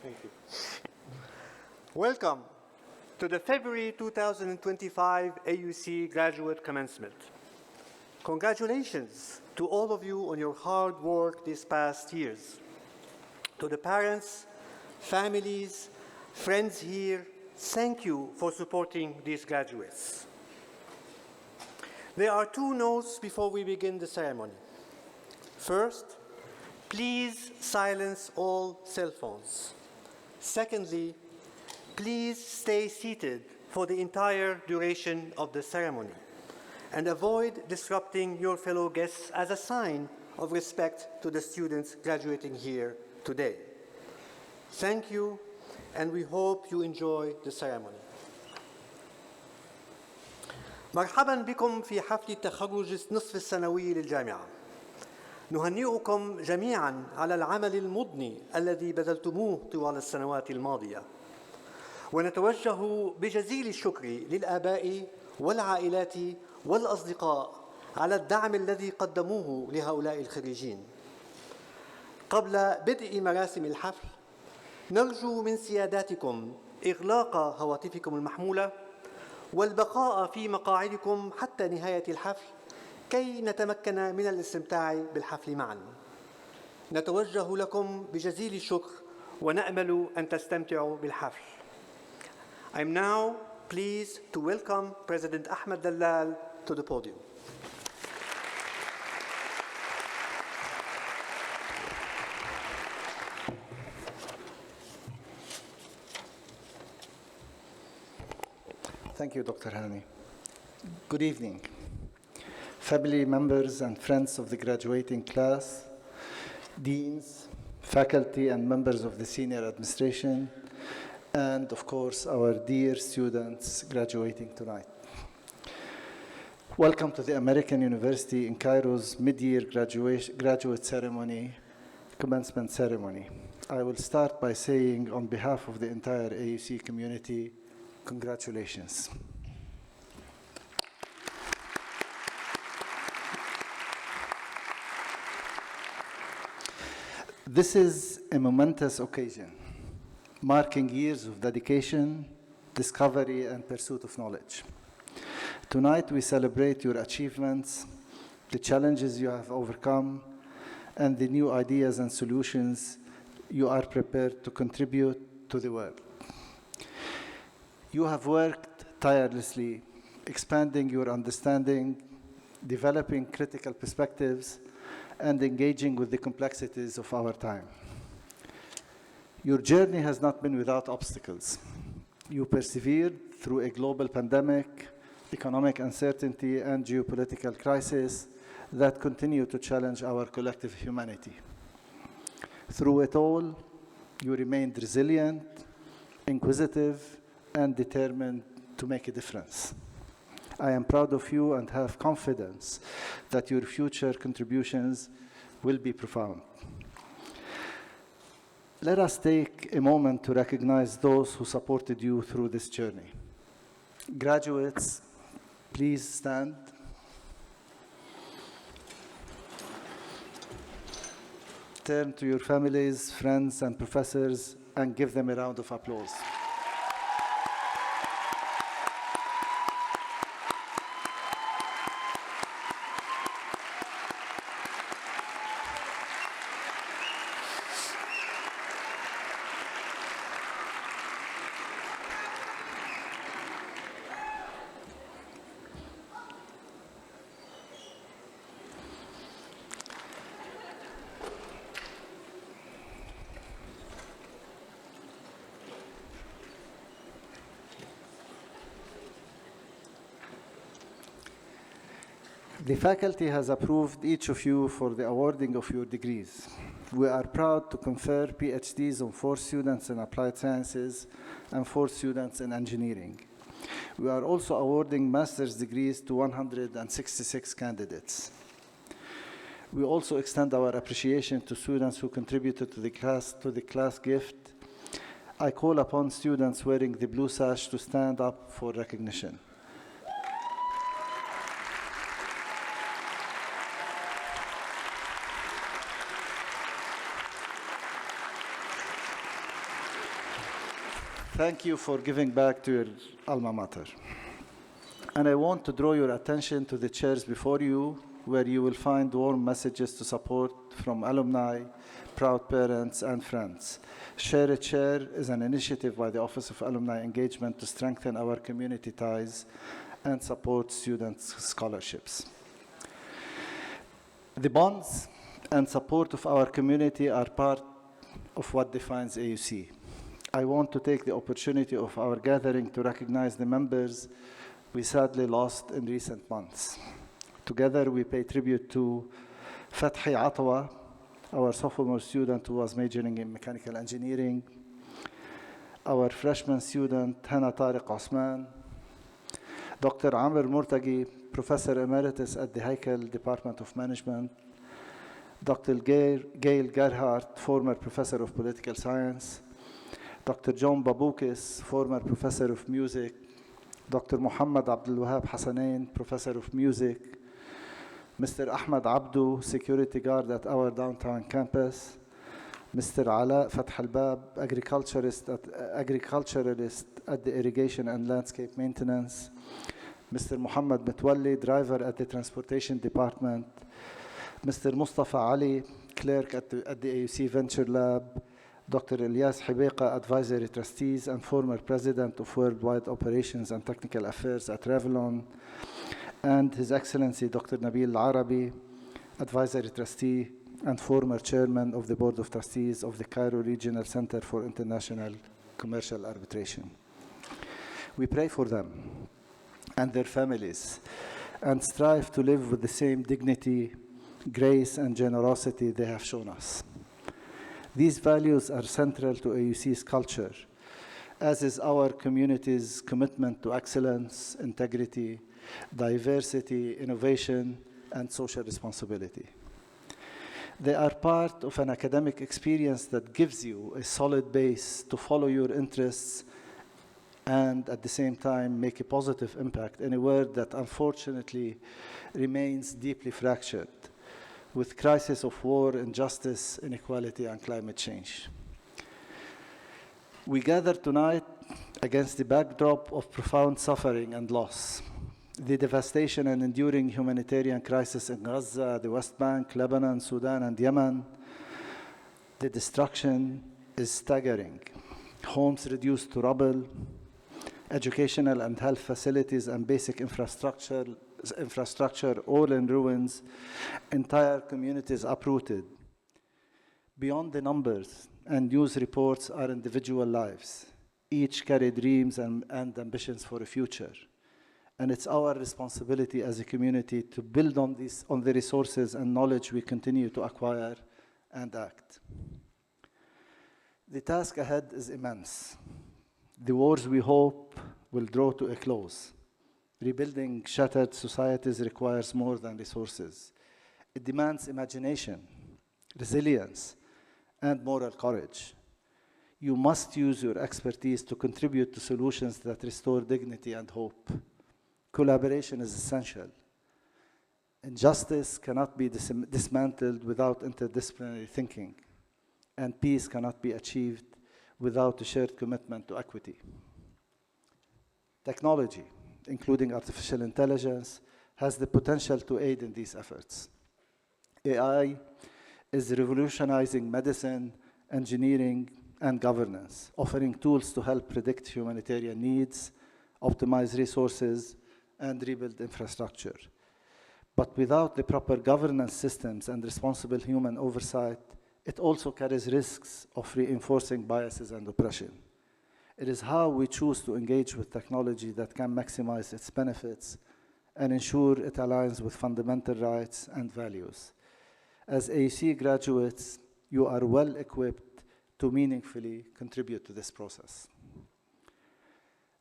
Thank you. Welcome to the February 2025 AUC Graduate Commencement. Congratulations to all of you on your hard work these past years. To the parents, families, friends here, thank you for supporting these graduates. There are two notes before we begin the ceremony. First, please silence all cell phones. Secondly, please stay seated for the entire duration of the ceremony and avoid disrupting your fellow guests as a sign of respect to the students graduating here today. Thank you, and we hope you enjoy the ceremony. مرحبا بكم في حفل تخرج النصف السنوي للجامعة. نهنئكم جميعا على العمل المضني الذي بذلتموه طوال السنوات الماضية، ونتوجه بجزيل الشكر للآباء والعائلات والأصدقاء على الدعم الذي قدموه لهؤلاء الخريجين. قبل بدء مراسم الحفل نرجو من سياداتكم إغلاق هواتفكم المحمولة والبقاء في مقاعدكم حتى نهاية الحفل كي نتمكن من الاستمتاع بالحفل معا. نتوجه لكم بجزيل الشكر ونأمل أن تستمتعوا بالحفل. I'm now pleased to welcome President Ahmed Dallal to the podium. Thank you, Dr. Hani. Good evening. Family members and friends of the graduating class, deans, faculty, and members of the senior administration, and of course, our dear students graduating tonight. Welcome to the American University in Cairo's mid-year graduate ceremony commencement ceremony. I will start by saying, on behalf of the entire AUC community, congratulations. This is a momentous occasion, marking years of dedication, discovery, and pursuit of knowledge. Tonight, we celebrate your achievements, the challenges you have overcome, and the new ideas and solutions you are prepared to contribute to the world. You have worked tirelessly, expanding your understanding, developing critical perspectives, and engaging with the complexities of our time. Your journey has not been without obstacles. You persevered through a global pandemic, economic uncertainty, and geopolitical crisis that continue to challenge our collective humanity. Through it all, you remained resilient, inquisitive, and determined to make a difference. I am proud of you and have confidence that your future contributions will be profound. Let us take a moment to recognize those who supported you through this journey. Graduates, please stand. Turn to your families, friends, and professors and give them a round of applause. The faculty has approved each of you for the awarding of your degrees. We are proud to confer PhDs on 4 students in applied sciences and 4 students in engineering. We are also awarding master's degrees to 166 candidates. We also extend our appreciation to students who contributed to the class gift. I call upon students wearing the blue sash to stand up for recognition. Thank you for giving back to your alma mater. And I want to draw your attention to the chairs before you, where you will find warm messages to support from alumni, proud parents, and friends. Share a Chair is an initiative by the Office of Alumni Engagement to strengthen our community ties and support students' scholarships. The bonds and support of our community are part of what defines AUC. I want to take the opportunity of our gathering to recognize the members we sadly lost in recent months. Together, we pay tribute to Fathi Atawa, our sophomore student who was majoring in mechanical engineering, our freshman student, Hana Tariq Osman, Dr. Amr Murtagi, Professor Emeritus at the Heikel Department of Management, Dr. Gail Gerhardt, former Professor of Political Science, Dr. John Babukis, former Professor of Music, Dr. Muhammad Abdul Wahab Hassanain, Professor of Music, Mr. Ahmad Abdu, Security Guard at our downtown campus, Mr. Ala Fath al-Bab, agriculturalist at the Irrigation and Landscape Maintenance, Mr. Muhammad Mitwalli, driver at the Transportation Department, Mr. Mustafa Ali, clerk at the AUC Venture Lab, Dr. Ilyas Hibeqa, Advisory Trustees and former President of Worldwide Operations and Technical Affairs at Revlon, and His Excellency Dr. Nabil Arabi, Advisory Trustee and former Chairman of the Board of Trustees of the Cairo Regional Center for International Commercial Arbitration. We pray for them and their families and strive to live with the same dignity, grace, and generosity they have shown us. These values are central to AUC's culture, as is our community's commitment to excellence, integrity, diversity, innovation, and social responsibility. They are part of an academic experience that gives you a solid base to follow your interests and at the same time make a positive impact in a world that unfortunately remains deeply fractured with crisis of war, injustice, inequality, and climate change. We gather tonight against the backdrop of profound suffering and loss. The devastation and enduring humanitarian crisis in Gaza, the West Bank, Lebanon, Sudan, and Yemen. The destruction is staggering. Homes reduced to rubble, educational and health facilities and basic infrastructure all in ruins, entire communities uprooted. Beyond the numbers and news reports are individual lives. Each carry dreams and ambitions for a future. And it's our responsibility as a community to build on the resources and knowledge we continue to acquire and act. The task ahead is immense. The wars we hope will draw to a close. Rebuilding shattered societies requires more than resources. It demands imagination, resilience, and moral courage. You must use your expertise to contribute to solutions that restore dignity and hope. Collaboration is essential. Injustice cannot be dismantled without interdisciplinary thinking, and peace cannot be achieved without a shared commitment to equity. Technology, including artificial intelligence, has the potential to aid in these efforts. AI is revolutionizing medicine, engineering, and governance, offering tools to help predict humanitarian needs, optimize resources, and rebuild infrastructure. But without the proper governance systems and responsible human oversight, it also carries risks of reinforcing biases and oppression. It is how we choose to engage with technology that can maximize its benefits and ensure it aligns with fundamental rights and values. As AUC graduates, you are well equipped to meaningfully contribute to this process.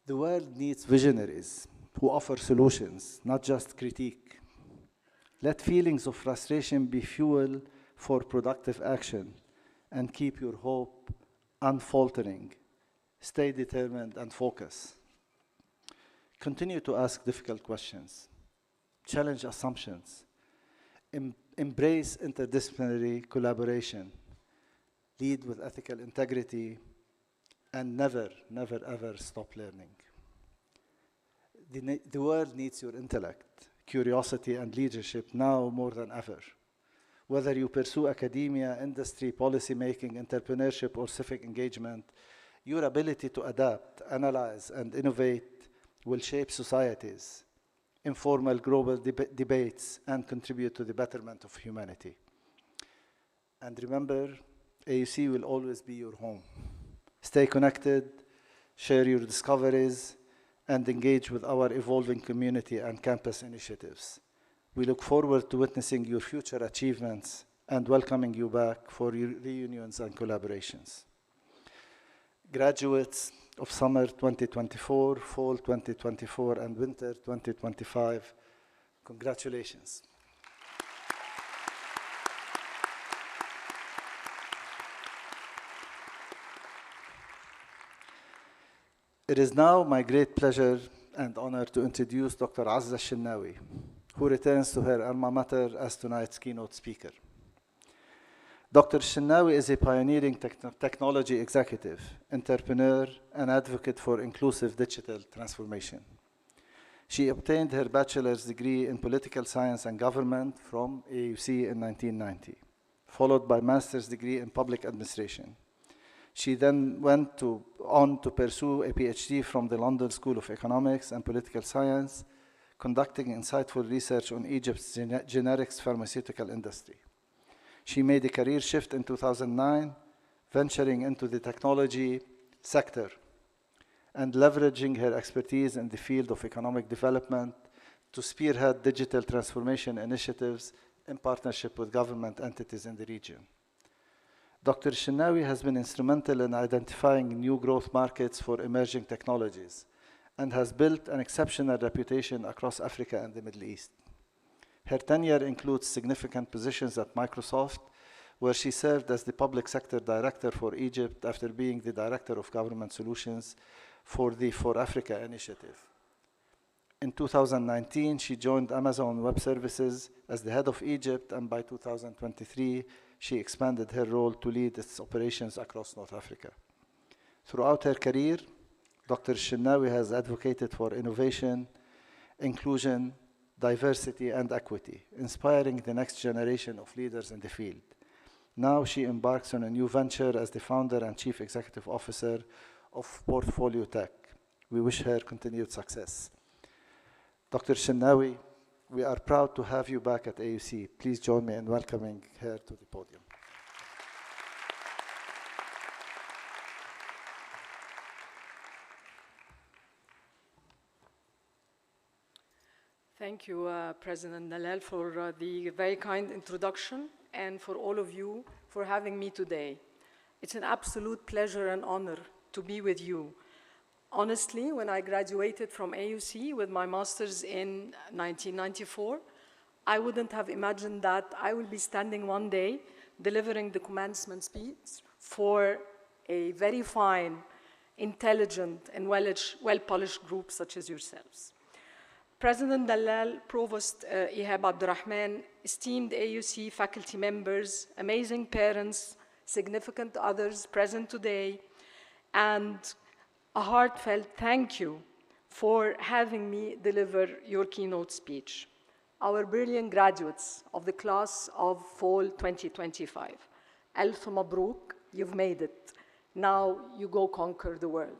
The world needs visionaries who offer solutions, not just critique. Let feelings of frustration be fuel for productive action, and keep your hope unfaltering. Stay determined and focus. Continue to ask difficult questions. Challenge assumptions. Embrace interdisciplinary collaboration. Lead with ethical integrity, and never, never, ever stop learning. The world needs your intellect, curiosity, and leadership now more than ever. Whether you pursue academia, industry, policymaking, entrepreneurship, or civic engagement, your ability to adapt, analyze, and innovate will shape societies, informal global debates, and contribute to the betterment of humanity. And remember, AUC will always be your home. Stay connected, share your discoveries, and engage with our evolving community and campus initiatives. We look forward to witnessing your future achievements and welcoming you back for your reunions and collaborations. Graduates of summer 2024, fall 2024, and winter 2025, congratulations. It is now my great pleasure and honor to introduce Dr. Azza Shinnawi, who returns to her alma mater as tonight's keynote speaker. Dr. Shinnawi is a pioneering technology executive, entrepreneur, and advocate for inclusive digital transformation. She obtained her bachelor's degree in political science and government from AUC in 1990, followed by master's degree in public administration. She then went on to pursue a PhD from the London School of Economics and Political Science, conducting insightful research on Egypt's generics pharmaceutical industry. She made a career shift in 2009, venturing into the technology sector and leveraging her expertise in the field of economic development to spearhead digital transformation initiatives in partnership with government entities in the region. Dr. Shinnawi has been instrumental in identifying new growth markets for emerging technologies and has built an exceptional reputation across Africa and the Middle East. Her tenure includes significant positions at Microsoft, where she served as the Public Sector Director for Egypt after being the Director of Government Solutions for the For Africa initiative. In 2019, she joined Amazon Web Services as the head of Egypt, and by 2023, she expanded her role to lead its operations across North Africa. Throughout her career, Dr. Shenawi has advocated for innovation, inclusion, diversity, and equity, inspiring the next generation of leaders in the field. Now she embarks on a new venture as the founder and chief executive officer of Portfolio Tech. We wish her continued success. Dr. Shenawi, we are proud to have you back at AUC. Please join me in welcoming her to the podium. Thank you, President Dalal, for the very kind introduction, and for all of you for having me today. It's an absolute pleasure and honor to be with you. Honestly, when I graduated from AUC with my master's in 1994, I wouldn't have imagined that I will be standing one day delivering the commencement speech for a very fine, intelligent, and well-polished group such as yourselves. President Dalal, Provost Ihab Abdurrahman, esteemed AUC faculty members, amazing parents, significant others present today, and a heartfelt thank you for having me deliver your keynote speech. Our brilliant graduates of the class of fall 2025. Alf Mabruk, you've made it. Now you go conquer the world.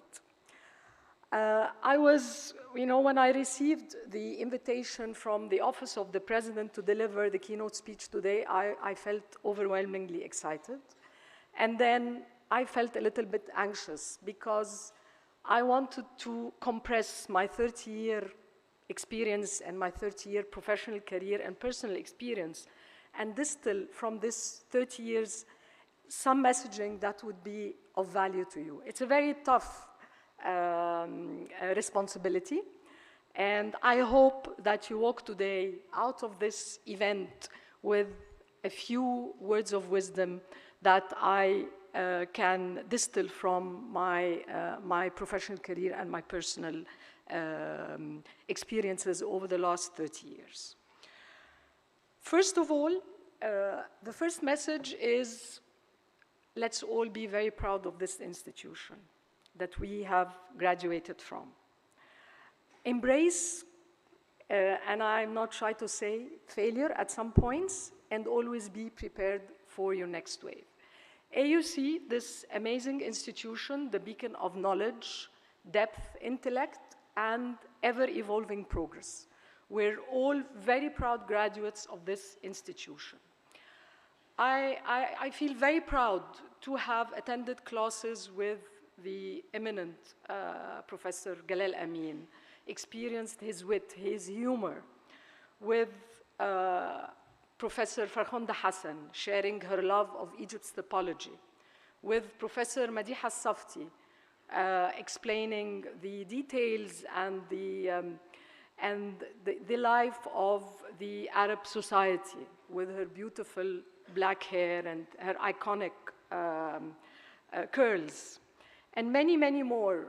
When I received the invitation from the Office of the President to deliver the keynote speech today, I felt overwhelmingly excited. And then I felt a little bit anxious because I wanted to compress my 30-year experience and my 30-year professional career and personal experience and distill from this 30 years some messaging that would be of value to you. It's a very tough responsibility, and I hope that you walk today out of this event with a few words of wisdom that I can distill from my professional career and my personal experiences over the last 30 years. First of all, the first message is, let's all be very proud of this institution that we have graduated from. Embrace, and I'm not shy to say, failure at some points, and always be prepared for your next wave. AUC, this amazing institution, the beacon of knowledge, depth, intellect, and ever-evolving progress. We're all very proud graduates of this institution. I feel very proud to have attended classes with the eminent Professor Galal Amin, experienced his wit, his humor, with Professor Farkhonda Hassan, sharing her love of Egypt's topology, with Professor Madiha Safti, explaining the details and the life of the Arab society, with her beautiful black hair and her iconic curls. And many, many more,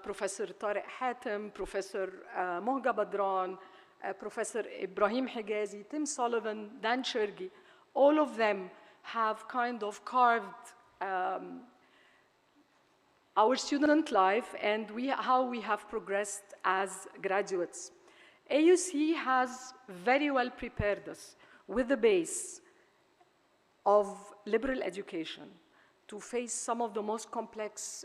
Professor Tariq Hatem, Professor Mohga Badran, Professor Ibrahim Higazi, Tim Sullivan, Dan Chergi, all of them have kind of carved our student life and how we have progressed as graduates. AUC has very well prepared us with the base of liberal education to face some of the most complex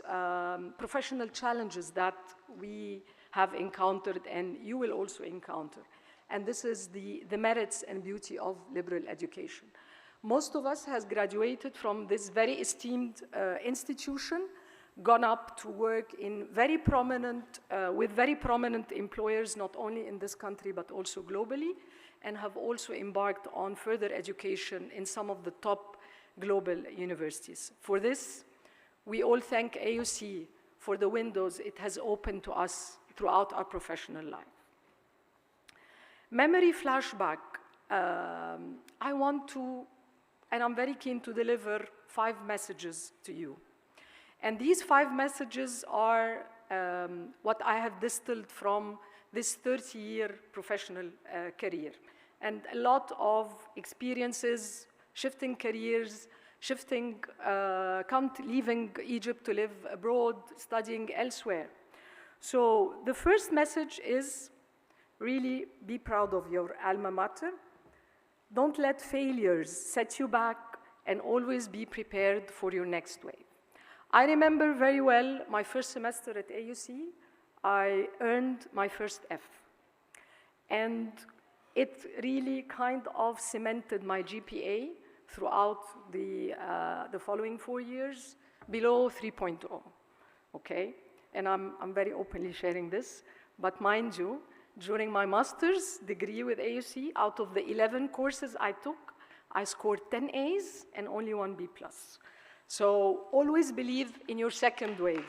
professional challenges that we have encountered and you will also encounter. And this is the merits and beauty of liberal education. Most of us has graduated from this very esteemed institution, gone up to work in very prominent, with very prominent employers, not only in this country, but also globally, and have also embarked on further education in some of the top global universities. For this, we all thank AUC for the windows it has opened to us throughout our professional life. Memory flashback, I want to and I'm very keen to deliver 5 messages to you. And these 5 messages are what I have distilled from this 30-year professional career. And a lot of experiences, shifting careers, leaving Egypt to live abroad, studying elsewhere. So the first message is really be proud of your alma mater. Don't let failures set you back, and always be prepared for your next wave. I remember very well my first semester at AUC. I earned my first F. And it really kind of cemented my GPA throughout the following 4 years below 3.0, okay? And I'm very openly sharing this, but mind you, during my master's degree with AUC, out of the 11 courses I took, I scored 10 A's and only 1 B+. So always believe in your second wave.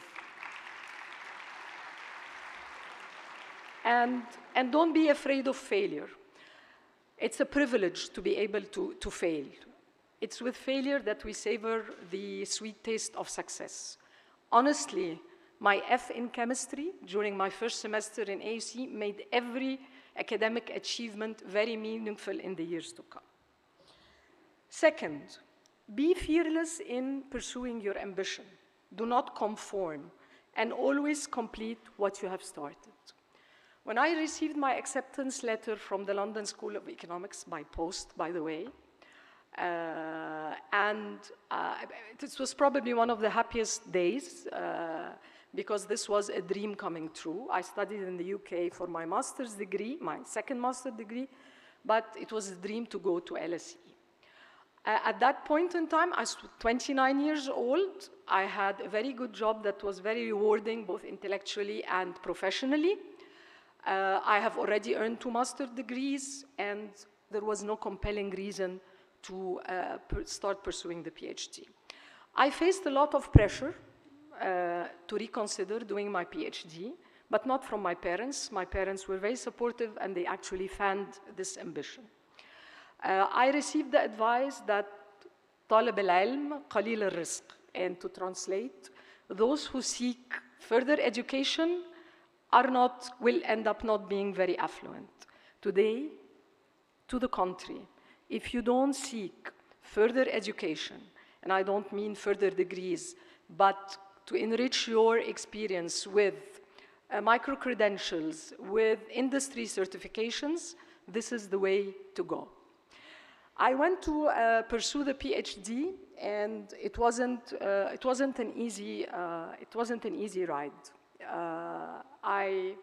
And don't be afraid of failure. It's a privilege to be able to fail. It's with failure that we savor the sweet taste of success. Honestly, my F in chemistry during my first semester in AUC made every academic achievement very meaningful in the years to come. Second, be fearless in pursuing your ambition. Do not conform, and always complete what you have started. When I received my acceptance letter from the London School of Economics by post, by the way, this was probably one of the happiest days because this was a dream coming true. I studied in the UK for my master's degree, my second master's degree, but it was a dream to go to LSE. At that point in time, I was 29 years old. I had a very good job that was very rewarding, both intellectually and professionally. I have already earned 2 master's degrees, and there was no compelling reason to start pursuing the PhD. I faced a lot of pressure to reconsider doing my PhD, but not from my parents. My parents were very supportive, and they actually fanned this ambition. I received the advice that طالب العلم قليل الرزق, and to translate, those who seek further education will end up not being very affluent. Today, to the contrary, if you don't seek further education, and I don't mean further degrees, but to enrich your experience with micro-credentials, with industry certifications, this is the way to go. I went to pursue the PhD, and it wasn't an easy ride. I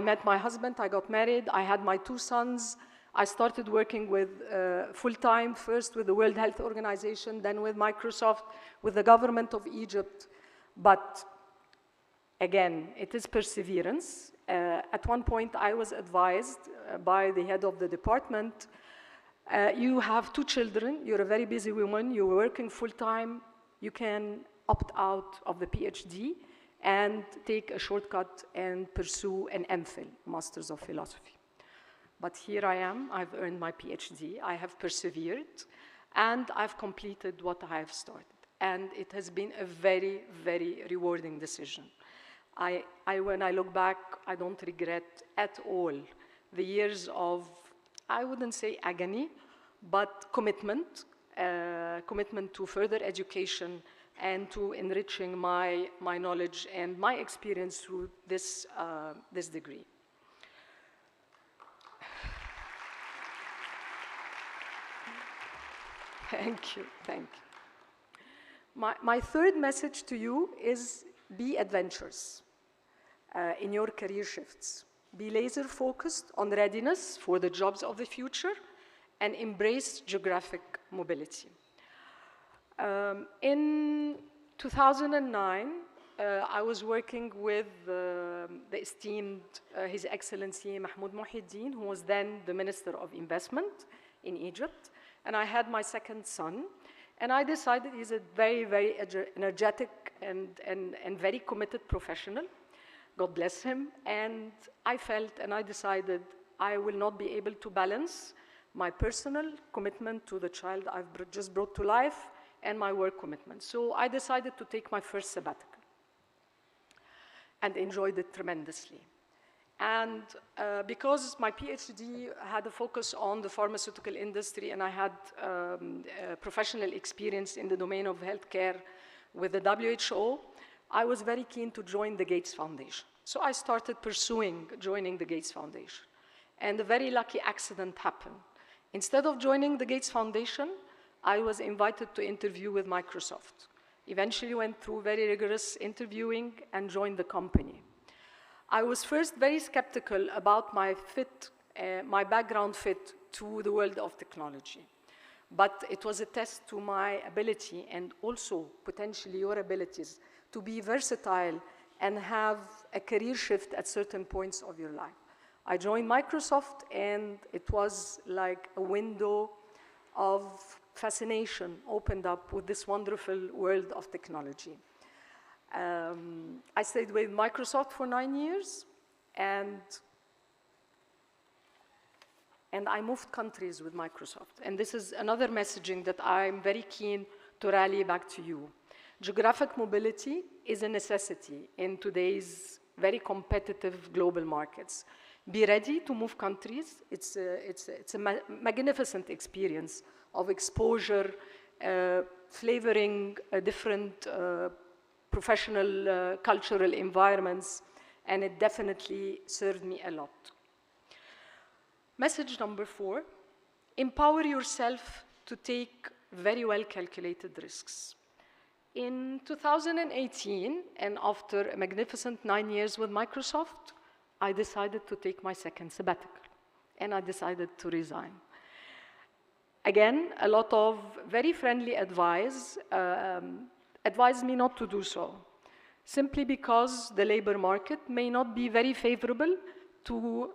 met my husband, I got married, I had my 2 sons. I started working with full-time, first with the World Health Organization, then with Microsoft, with the government of Egypt. But again, it is perseverance. At one point, I was advised by the head of the department, you have 2 children, you're a very busy woman, you're working full-time, you can opt out of the PhD and take a shortcut and pursue an MPhil, Masters of Philosophy. But here I am, I've earned my PhD, I have persevered, and I've completed what I have started. And it has been a very, very rewarding decision. When I look back, I don't regret at all the years of, I wouldn't say agony, but commitment to further education and to enriching my knowledge and my experience through this degree. Thank you, thank you. My third message to you is be adventurous in your career shifts. Be laser focused on readiness for the jobs of the future and embrace geographic mobility. In 2009, I was working with the esteemed His Excellency Mahmoud Mohiuddin, who was then the Minister of Investment in Egypt. And I had my second son, and I decided he's a very, very energetic and very committed professional. God bless him. And I felt and I decided I will not be able to balance my personal commitment to the child I've just brought to life, and my work commitment. So I decided to take my first sabbatical and enjoyed it tremendously. And because my PhD had a focus on the pharmaceutical industry and I had professional experience in the domain of healthcare with the WHO, I was very keen to join the Gates Foundation. So I started pursuing joining the Gates Foundation. And a very lucky accident happened. Instead of joining the Gates Foundation, I was invited to interview with Microsoft. Eventually went through very rigorous interviewing and joined the company. I was first very skeptical about my fit, my background fit to the world of technology. But it was a test to my ability and also potentially your abilities to be versatile and have a career shift at certain points of your life. I joined Microsoft and it was like a window of fascination opened up with this wonderful world of technology. I stayed with Microsoft for 9 years, and I moved countries with Microsoft. And this is another messaging that I'm very keen to rally back to you. Geographic mobility is a necessity in today's very competitive global markets. Be ready to move countries. It's a magnificent experience of exposure, flavoring different professional, cultural environments, and it definitely served me a lot. Message number 4, empower yourself to take very well calculated risks. In 2018, and after a magnificent 9 years with Microsoft, I decided to take my second sabbatical, and I decided to resign. Again, a lot of very friendly advice advised me not to do so, simply because the labor market may not be very favorable to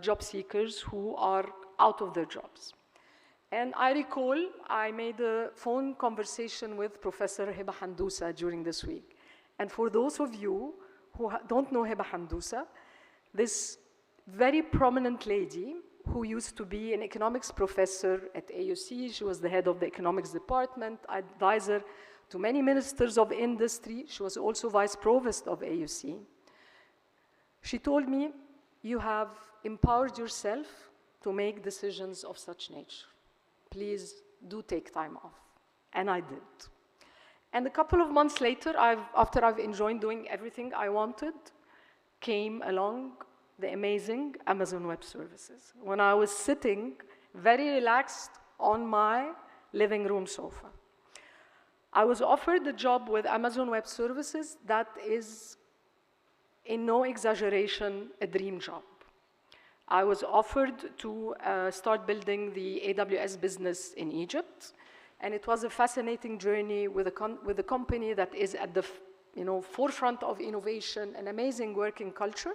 job seekers who are out of their jobs. And I recall I made a phone conversation with Professor Hiba Handousa during this week. And for those of you who don't know Hiba Handousa, this very prominent lady who used to be an economics professor at AUC, she was the head of the economics department, advisor to many ministers of industry. She was also vice provost of AUC. She told me, you have empowered yourself to make decisions of such nature. Please do take time off. And I did. And a couple of months later, after I've enjoyed doing everything I wanted, came along the amazing Amazon Web Services, when I was sitting very relaxed on my living room sofa. I was offered a job with Amazon Web Services that is, in no exaggeration, a dream job. I was offered to start building the AWS business in Egypt, and it was a fascinating journey with a company that is at the forefront of innovation, an amazing working culture.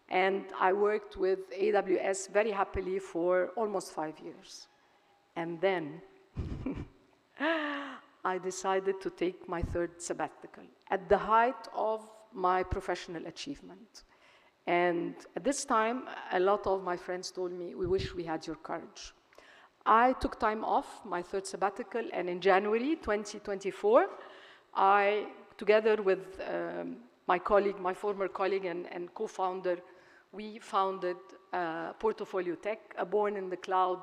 And I worked with AWS very happily for almost 5 years. And then I decided to take my third sabbatical at the height of my professional achievement. And at this time, a lot of my friends told me, we wish we had your courage. I took time off, my third sabbatical, and in January 2024, I, together with my colleague, my former colleague and co-founder, we founded Portfolio Tech, a born-in-the-cloud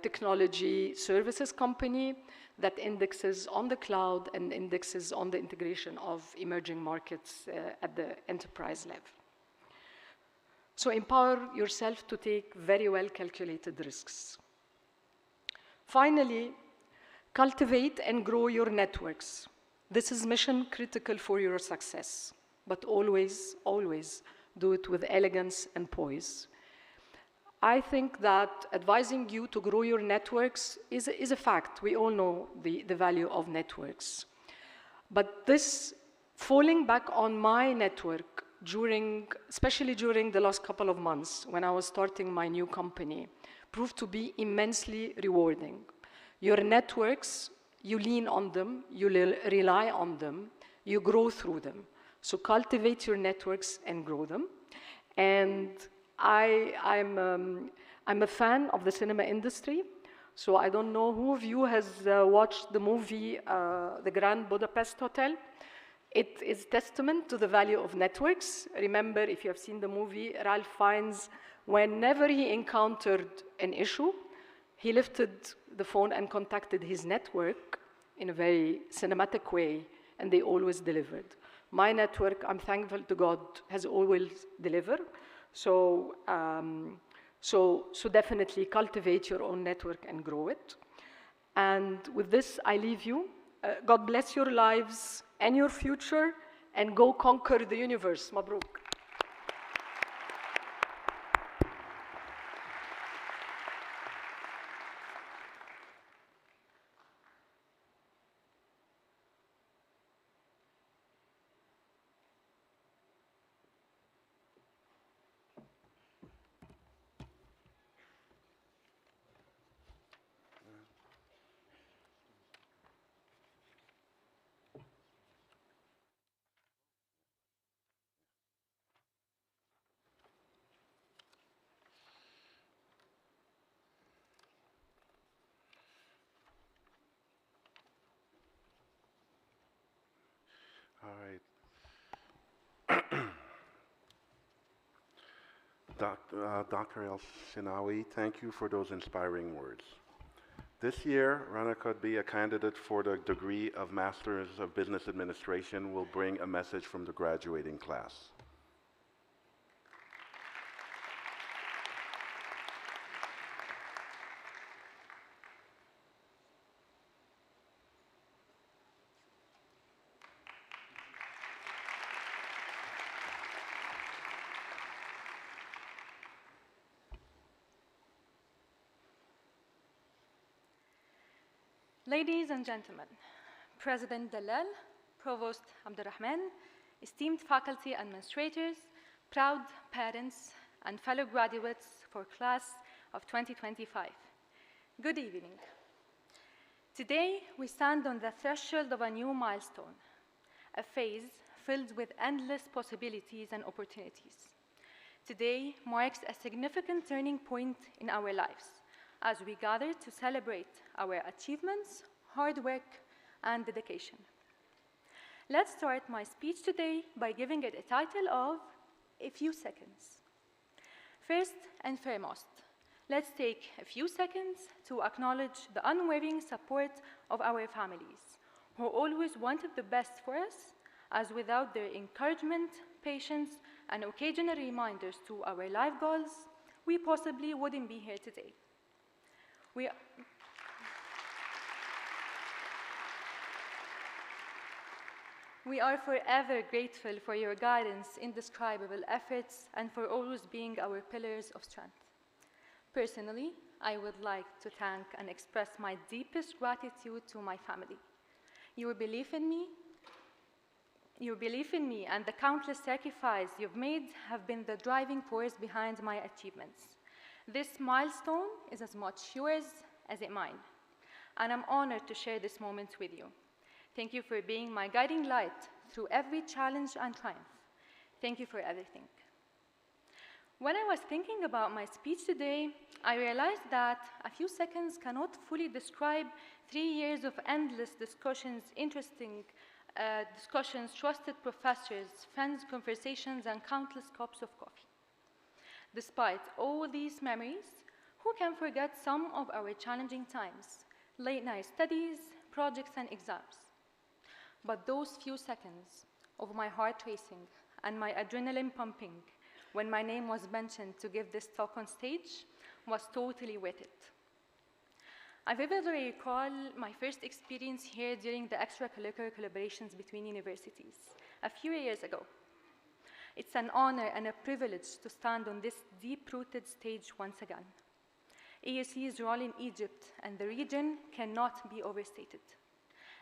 technology services company that indexes on the cloud and indexes on the integration of emerging markets at the enterprise level. So empower yourself to take very well calculated risks. Finally, cultivate and grow your networks. This is mission critical for your success, but always, always do it with elegance and poise. I think that advising you to grow your networks is a fact. We all know the value of networks. But this falling back on my network especially during the last couple of months when I was starting my new company, proved to be immensely rewarding. Your networks, you lean on them, you rely on them, you grow through them. So cultivate your networks and grow them. And I'm a fan of the cinema industry, so I don't know who of you has watched the movie The Grand Budapest Hotel. It is testament to the value of networks. Remember, if you have seen the movie, Ralph Fiennes, whenever he encountered an issue, he lifted the phone and contacted his network in a very cinematic way, and they always delivered. My network, I'm thankful to God, has always delivered. So, so definitely cultivate your own network and grow it. And with this, I leave you. God bless your lives and your future, and go conquer the universe. Mabruk. All right. Dr. El Sinawi, thank you for those inspiring words. This year, Rana Kodbi, a candidate for the degree of Masters of Business Administration, will bring a message from the graduating class. Ladies and gentlemen, President Dalal, Provost Abdurrahman, esteemed faculty administrators, proud parents, and fellow graduates for class of 2025, good evening. Today, we stand on the threshold of a new milestone, a phase filled with endless possibilities and opportunities. Today marks a significant turning point in our lives, as we gather to celebrate our achievements, hard work, and dedication. Let's start my speech today by giving it a title of A Few Seconds. First and foremost, let's take a few seconds to acknowledge the unwavering support of our families, who always wanted the best for us, as without their encouragement, patience, and occasional reminders to our life goals, we possibly wouldn't be here today. We are forever grateful for your guidance, indescribable efforts, and for always being our pillars of strength. Personally, I would like to thank and express my deepest gratitude to my family. Your belief in me and the countless sacrifices you've made have been the driving force behind my achievements. This milestone is as much yours as it mine, and I'm honored to share this moment with you. Thank you for being my guiding light through every challenge and triumph. Thank you for everything. When I was thinking about my speech today, I realized that a few seconds cannot fully describe 3 years of endless discussions, interesting discussions, trusted professors, friends, conversations, and countless cups of coffee. Despite all these memories, who can forget some of our challenging times, late night studies, projects, and exams? But those few seconds of my heart racing and my adrenaline pumping when my name was mentioned to give this talk on stage was totally worth it. I vividly recall my first experience here during the extracurricular collaborations between universities a few years ago. It's an honor and a privilege to stand on this deep-rooted stage once again. AUC's role in Egypt and the region cannot be overstated.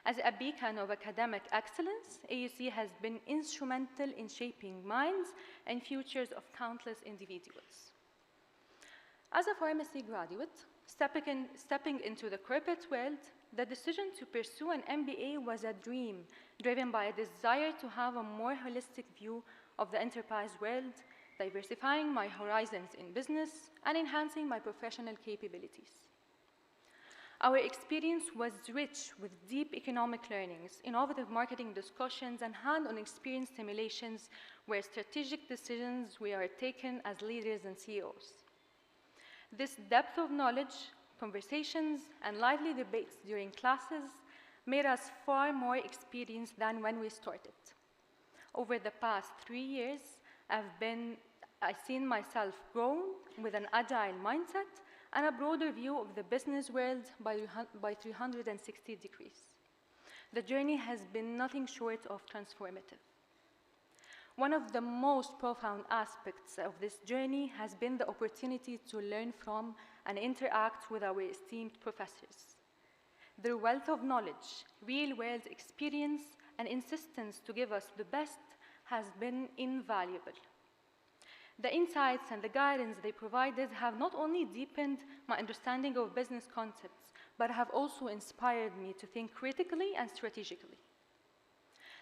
As a beacon of academic excellence, AUC has been instrumental in shaping minds and futures of countless individuals. As a pharmacy graduate, stepping into the corporate world, the decision to pursue an MBA was a dream driven by a desire to have a more holistic view of the enterprise world, diversifying my horizons in business, and enhancing my professional capabilities. Our experience was rich with deep economic learnings, innovative marketing discussions, and hand-on experience simulations where strategic decisions were taken as leaders and CEOs. This depth of knowledge, conversations, and lively debates during classes made us far more experienced than when we started. Over the past 3 years, I've seen myself grow with an agile mindset and a broader view of the business world by 360 degrees. The journey has been nothing short of transformative. One of the most profound aspects of this journey has been the opportunity to learn from and interact with our esteemed professors. Their wealth of knowledge, real-world experience, and insistence to give us the best has been invaluable. The insights and the guidance they provided have not only deepened my understanding of business concepts, but have also inspired me to think critically and strategically.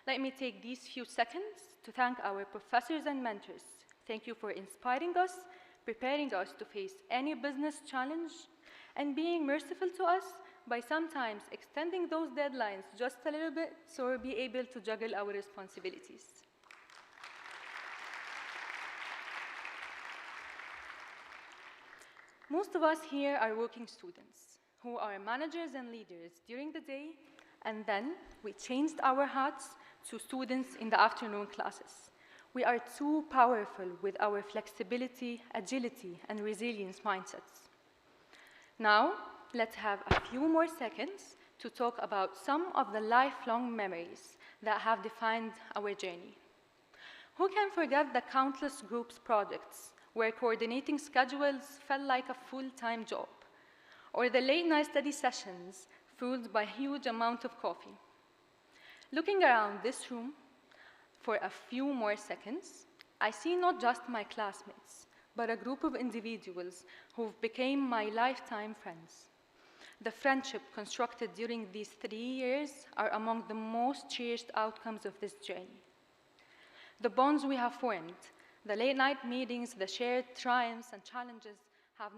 Let me take these few seconds to thank our professors and mentors. Thank you for inspiring us, preparing us to face any business challenge, and being merciful to us by sometimes extending those deadlines just a little bit so we'll be able to juggle our responsibilities. Most of us here are working students who are managers and leaders during the day, and then we changed our hats to students in the afternoon classes. We are too powerful with our flexibility, agility, and resilience mindsets. Now, let's have a few more seconds to talk about some of the lifelong memories that have defined our journey. Who can forget the countless groups projects where coordinating schedules felt like a full-time job, or the late-night study sessions fueled by a huge amount of coffee? Looking around this room for a few more seconds, I see not just my classmates, but a group of individuals who've become my lifetime friends. The friendship constructed during these 3 years are among the most cherished outcomes of this journey. The bonds we have formed, the late-night meetings, the shared triumphs and challenges have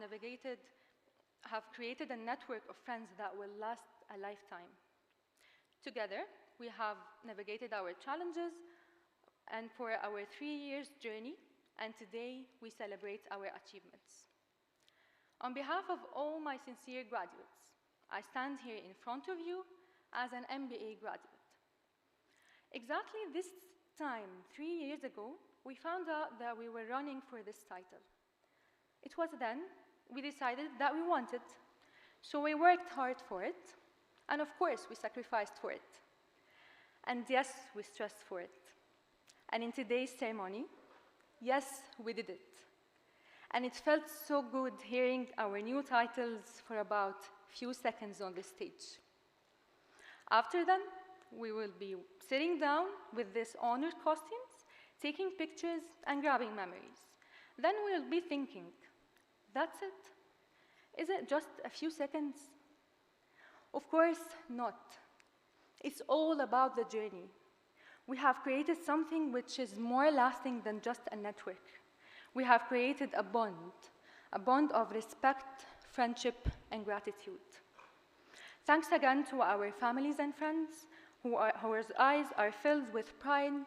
created a network of friends that will last a lifetime. Together, we have navigated our challenges and for our 3 years journey, and today we celebrate our achievements. On behalf of all my sincere graduates, I stand here in front of you as an MBA graduate. Exactly this time, 3 years ago, we found out that we were running for this title. It was then we decided that we wanted, so we worked hard for it, and of course we sacrificed for it. And yes, we stressed for it. And in today's ceremony, yes, we did it. And it felt so good hearing our new titles for about a few seconds on the stage. After that, we will be sitting down with these honored costumes, taking pictures and grabbing memories. Then we'll be thinking, that's it? Is it just a few seconds? Of course not. It's all about the journey. We have created something which is more lasting than just a network. We have created a bond of respect, friendship, and gratitude. Thanks again to our families and friends whose eyes are filled with pride,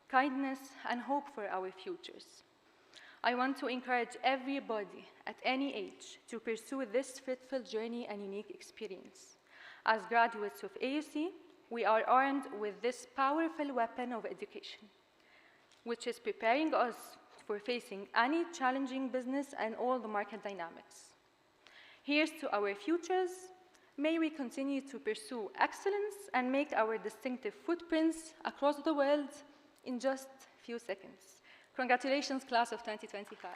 kindness, and hope for our futures. I want to encourage everybody at any age to pursue this fruitful journey and unique experience. As graduates of AUC, we are armed with this powerful weapon of education, which is preparing us for facing any challenging business and all the market dynamics. Here's to our futures. May we continue to pursue excellence and make our distinctive footprints across the world in just a few seconds. Congratulations, class of 2025.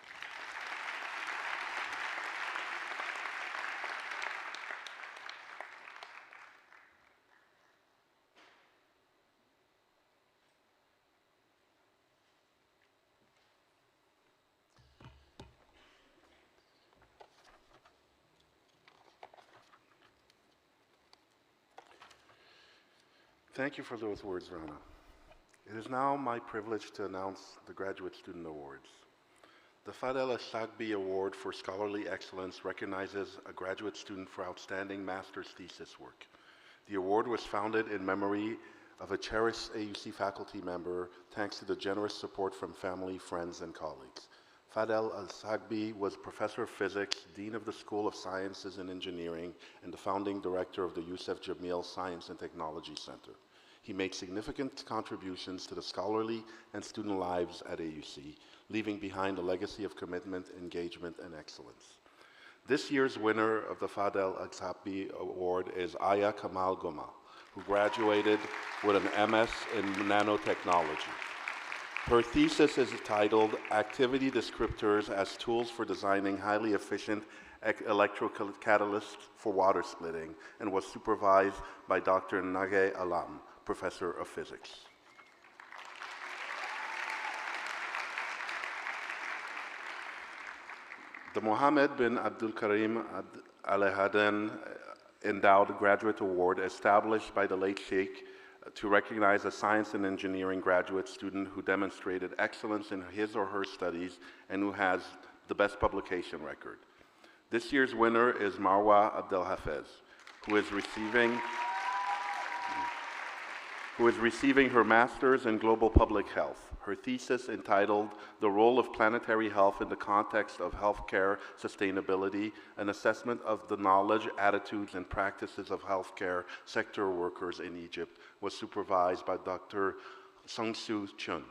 Thank you for those words, Rana. It is now my privilege to announce the Graduate Student Awards. The Fadel Al-Sagbi Award for Scholarly Excellence recognizes a graduate student for outstanding master's thesis work. The award was founded in memory of a cherished AUC faculty member, thanks to the generous support from family, friends, and colleagues. Fadel Al-Sagbi was Professor of Physics, Dean of the School of Sciences and Engineering, and the founding director of the Youssef Jamil Science and Technology Center. He made significant contributions to the scholarly and student lives at AUC, leaving behind a legacy of commitment, engagement, and excellence. This year's winner of the Fadel Al-Sagbi Award is Aya Kamal Goma, who graduated with an MS in nanotechnology. Her thesis is titled Activity Descriptors as Tools for Designing Highly Efficient Electrocatalysts for Water Splitting, and was supervised by Dr. Nagay Alam, Professor of Physics. The Mohammed bin Abdul Karim Al Hadan Endowed Graduate Award, established by the late Sheikh to recognize a science and engineering graduate student who demonstrated excellence in his or her studies and who has the best publication record. This year's winner is Marwa Abdel Hafez, who is receiving her master's in global public health. Her thesis, entitled The Role of Planetary Health in the Context of Healthcare Sustainability, an assessment of the knowledge, attitudes, and practices of healthcare sector workers in Egypt, was supervised by Dr. Sung-Soo Chun.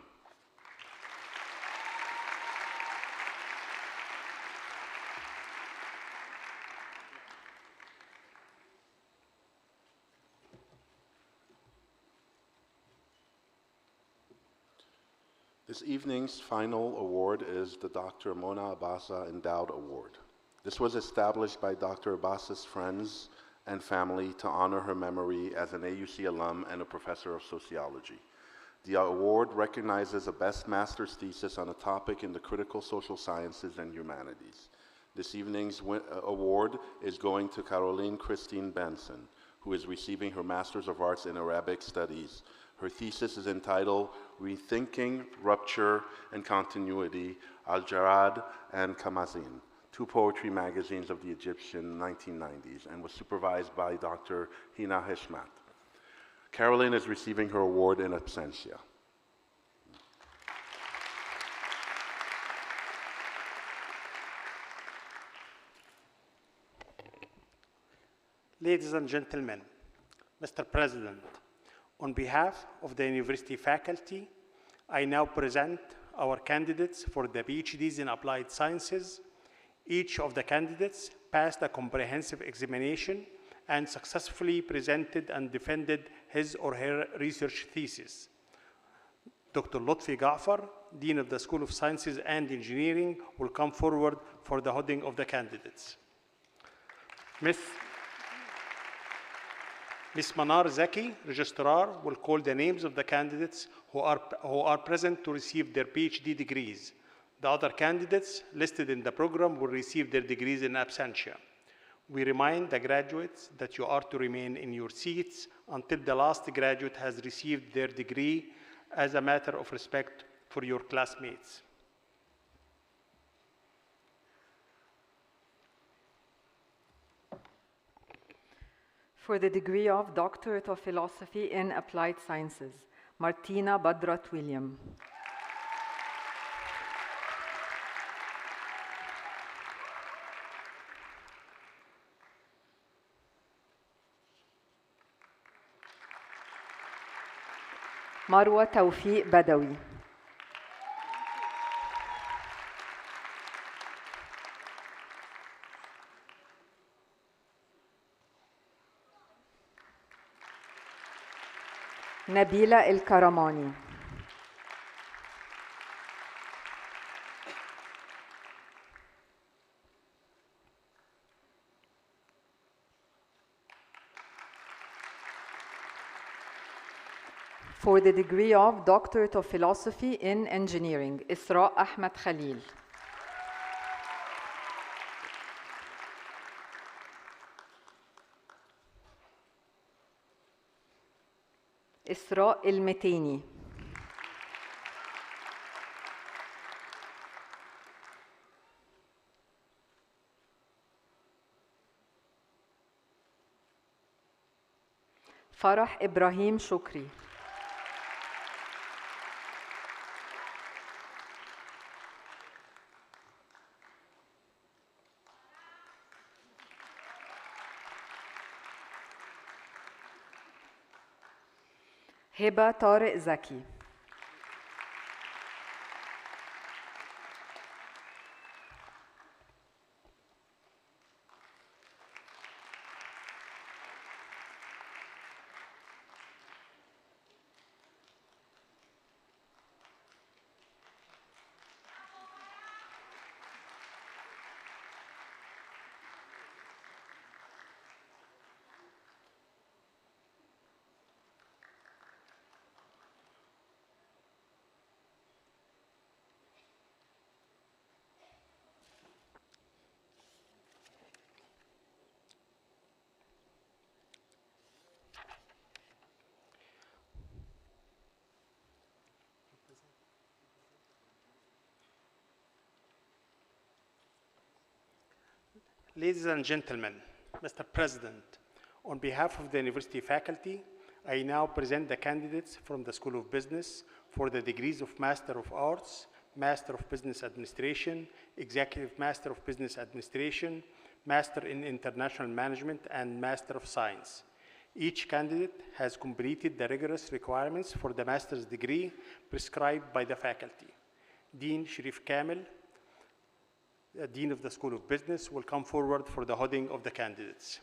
This evening's final award is the Dr. Mona Abassa Endowed Award. This was established by Dr. Abassa's friends and family to honor her memory as an AUC alum and a professor of sociology. The award recognizes a best master's thesis on a topic in the critical social sciences and humanities. This evening's award is going to Caroline Christine Benson, who is receiving her Master's of Arts in Arabic Studies. Her thesis is entitled Rethinking Rupture and Continuity, Al-Jarad and Kamazin, two poetry magazines of the Egyptian 1990s, and was supervised by Dr. Hina Hishmat. Caroline is receiving her award in absentia. Ladies and gentlemen, Mr. President, on behalf of the university faculty, I now present our candidates for the PhDs in Applied Sciences. Each of the candidates passed a comprehensive examination and successfully presented and defended his or her research thesis. Dr. Lotfi Gafar, Dean of the School of Sciences and Engineering, will come forward for the holding of the candidates. Ms. Manar Zaki, Registrar, will call the names of the candidates who are present to receive their PhD degrees. The other candidates listed in the program will receive their degrees in absentia. We remind the graduates that you are to remain in your seats until the last graduate has received their degree, as a matter of respect for your classmates. For the degree of Doctorate of Philosophy in Applied Sciences, Martina Badrat William. Marwa Tawfiq Badawi. Nabila El-Karamani. For the degree of Doctorate of Philosophy in Engineering, Isra Ahmed Khalil. إسراء المتيني. فرح إبراهيم شكري. هبة طارق زكي. Ladies and gentlemen, Mr. President, on behalf of the university faculty, I now present the candidates from the School of Business for the degrees of Master of Arts, Master of Business Administration, Executive Master of Business Administration, Master in International Management, and Master of Science. Each candidate has completed the rigorous requirements for the master's degree prescribed by the faculty. Dean Sharif Kamel, Dean of the School of Business, will come forward for the holding of the candidates.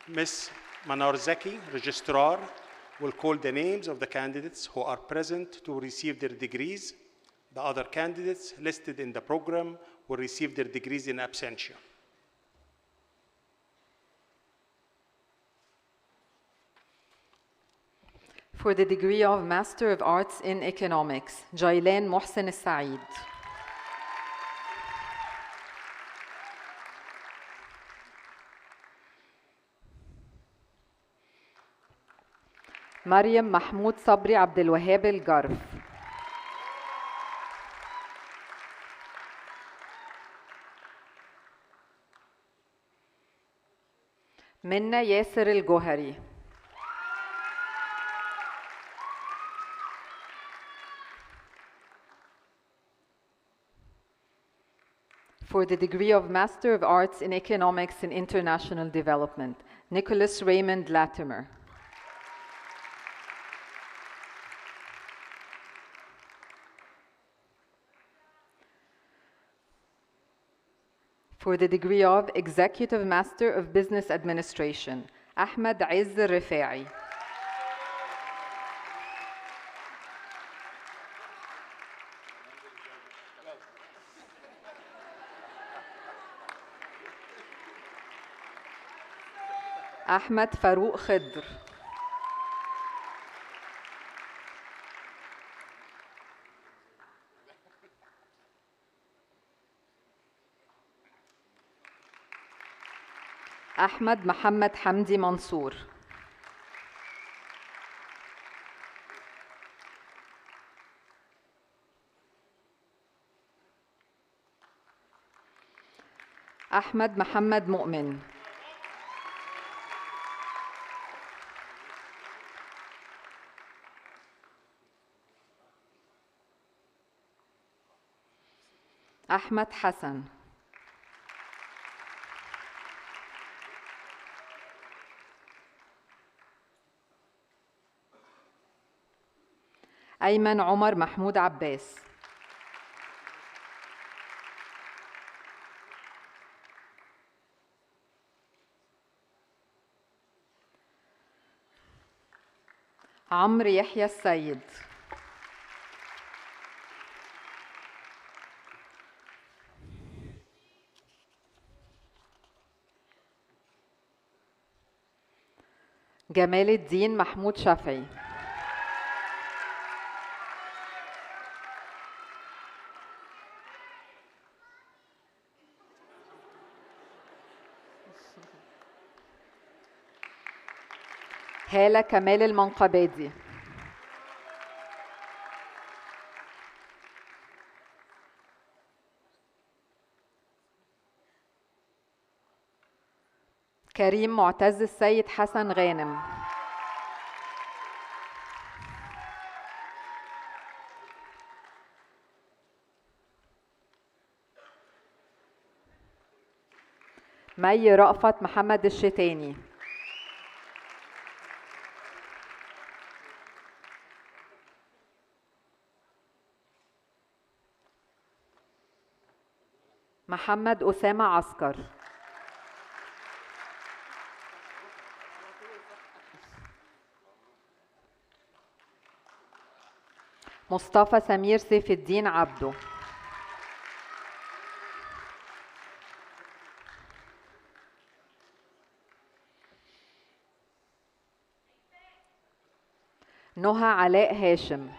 Ms. Manar Zaki, Registrar, will call the names of the candidates who are present to receive their degrees. The other candidates listed in the program will receive their degrees in absentia. For the degree of Master of Arts in Economics, Jailan Mohsen Saeed. مريم محمود صبري عبد الوهاب الجرف. منى ياسر الجوهري. For the degree of Master of Arts in Economics and International Development, Nicholas Raymond Latimer. For the degree of Executive Master of Business Administration, Ahmed Izz Rifai. أحمد فاروق خضر. أحمد محمد حمدي منصور. أحمد محمد مؤمن. أحمد حسن. أيمن عمر محمود عباس. عمرو يحيى السيد. جمال الدين محمود شافعي. هالة كمال المنقبادي. كريم معتز السيد حسن غانم. مي رأفت محمد الشتاني. محمد أسامة عسكر. مصطفى سمير سيف الدين عبده. نهى علاء هاشم.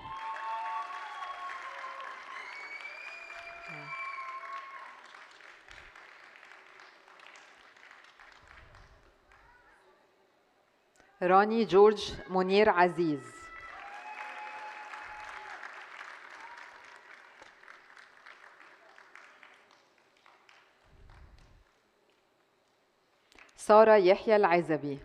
راني جورج منير عزيز. سارة يحيى العزبي.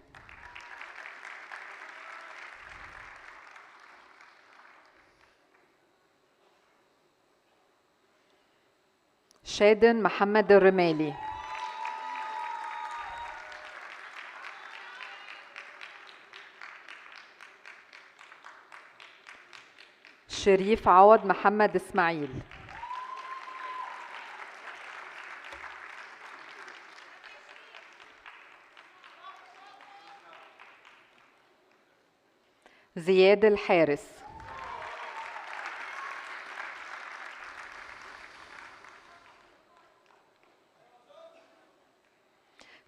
شادن محمد الرمالي. شريف عوض محمد اسماعيل. زياد الحارس.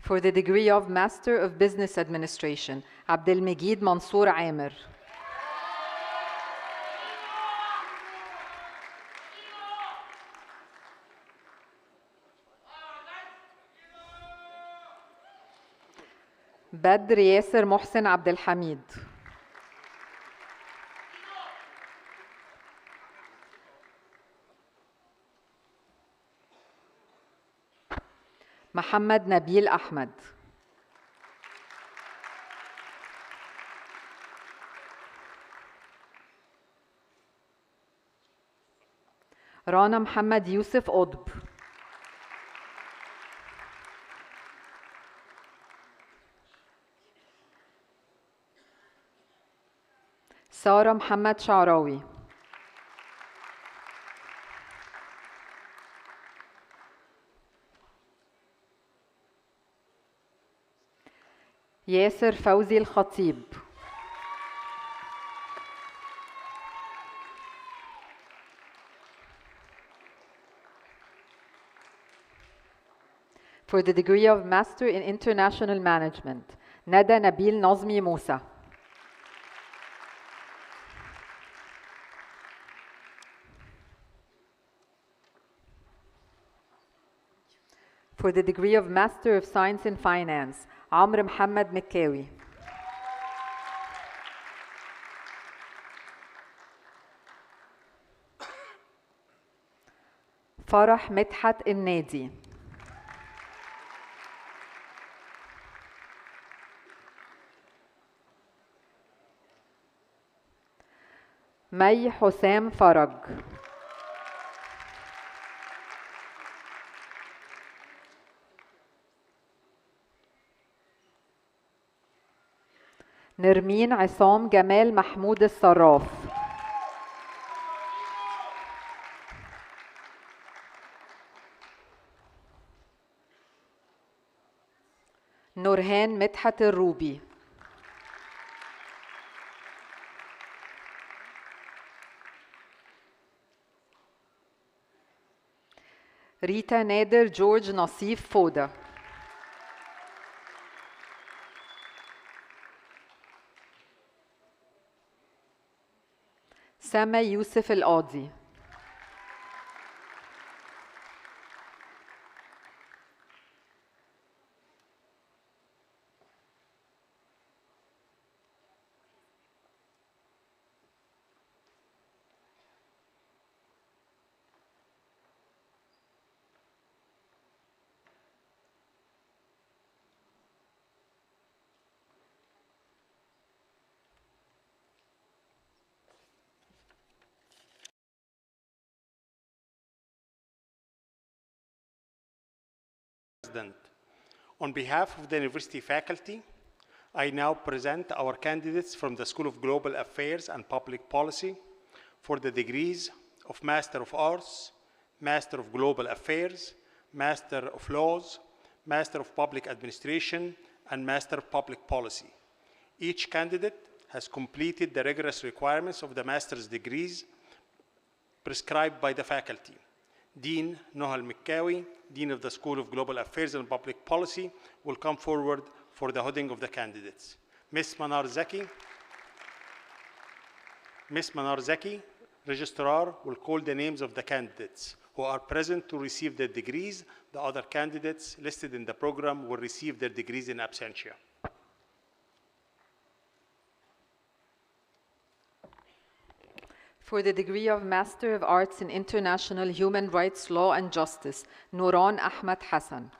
For the degree of Master of Business Administration, Abdelmegid Mansour Amer. بدر ياسر محسن عبد الحميد. محمد نبيل أحمد. رانا محمد يوسف قطب. سارة محمد شعراوي. ياسر فوزي الخطيب. For the degree of Master in International Management, ندى نبيل نظمي موسى. For the degree of Master of Science in Finance, عمرو محمد مكاوي. فرح مدحت النادي. مي حسام فرج. نرمين عصام جمال محمود الصراف. نورهان مدحت الروبي. ريتا نادر جورج نصيف فودة. سما يوسف القاضي. President. On behalf of the university faculty, I now present our candidates from the School of Global Affairs and Public Policy for the degrees of Master of Arts, Master of Global Affairs, Master of Laws, Master of Public Administration, and Master of Public Policy. Each candidate has completed the rigorous requirements of the master's degrees prescribed by the faculty. Dean Nohal Mikkawi, Dean of the School of Global Affairs and Public Policy, will come forward for the hooding of the candidates. Ms. Manar Zaki, Registrar, will call the names of the candidates who are present to receive their degrees. The other candidates listed in the program will receive their degrees in absentia. For the degree of Master of Arts in International Human Rights Law and Justice, Nouran Ahmed Hassan.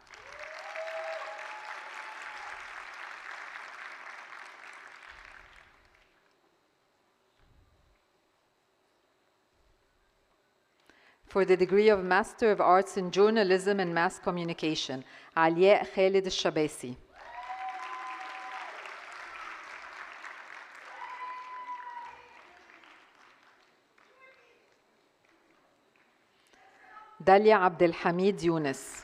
For the degree of Master of Arts in Journalism and Mass Communication, Aliya Khalid al-Shabasi. Dalia Abdelhamid Yunus.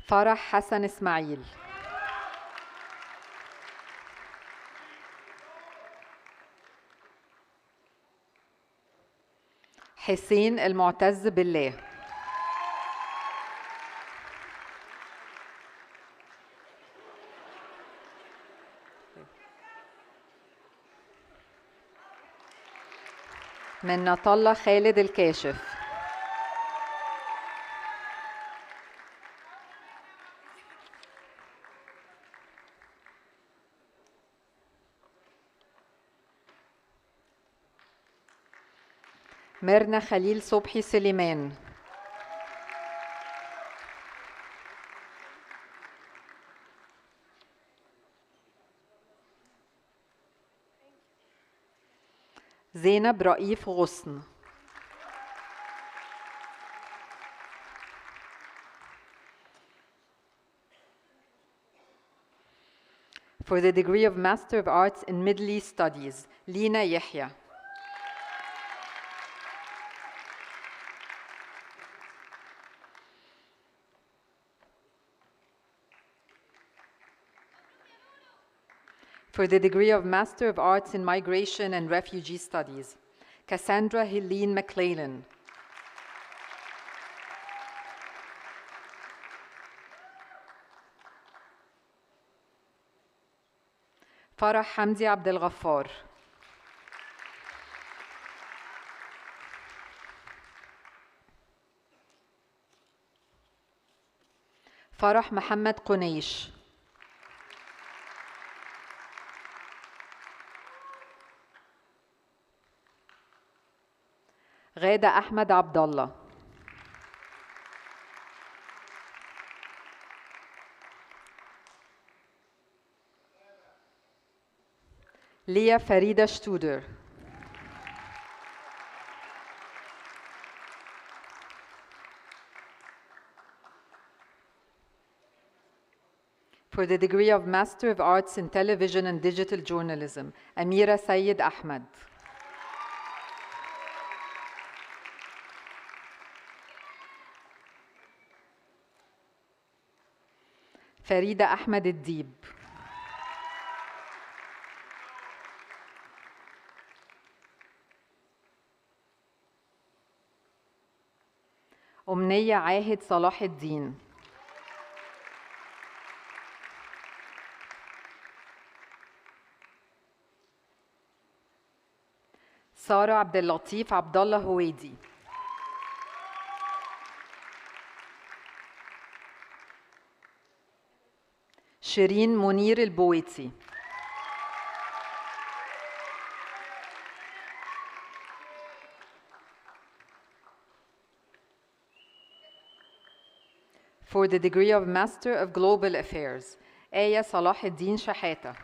Farah Hassan Ismail. حسين المعتز بالله. منة الله خالد الكاشف. ميرنا خليل صبحي سليمان. زينب رئيف غصن. For the degree of Master of Arts in Middle East Studies, Lina Yahya. For the degree of Master of Arts in Migration and Refugee Studies, Cassandra Helene McClellan. Farah Hamdi Abdel Ghaffar. Farah Mohammed Qunaish. غادة أحمد عبد الله. ليا فريدة شتودر. For the degree of Master of Arts in Television and Digital Journalism, Amira Sayed Ahmed. فريدة أحمد الديب. أمنية عاهد صلاح الدين. سارة عبد اللطيف عبد الله هويدي. شيرين منير البويتي. For the degree of Master of Global Affairs, آية صلاح الدين شحاتة.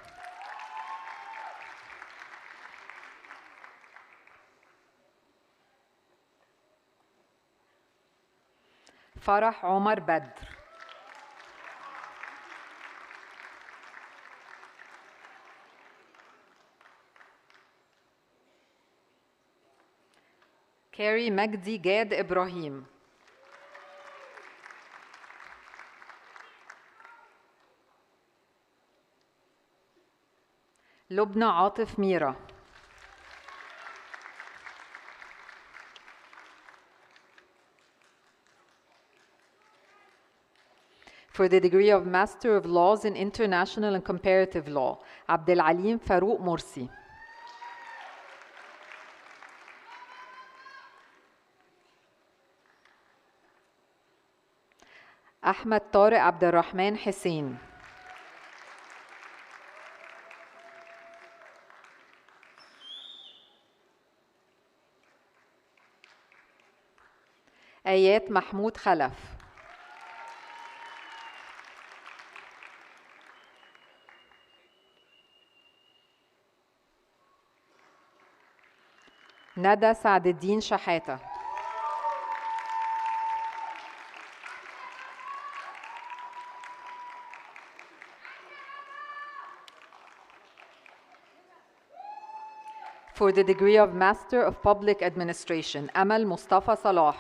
فرح عمر بدر. كاري مجدي جاد إبراهيم. لبنى عاطف ميرا. For the degree of Master of Laws in International and Comparative Law, عبد العليم فاروق مرسي. أحمد طارق عبد الرحمن حسين. آيات محمود خلف. ندى سعد الدين شحاتة. For the degree of Master of Public Administration, أمل مصطفى صلاح.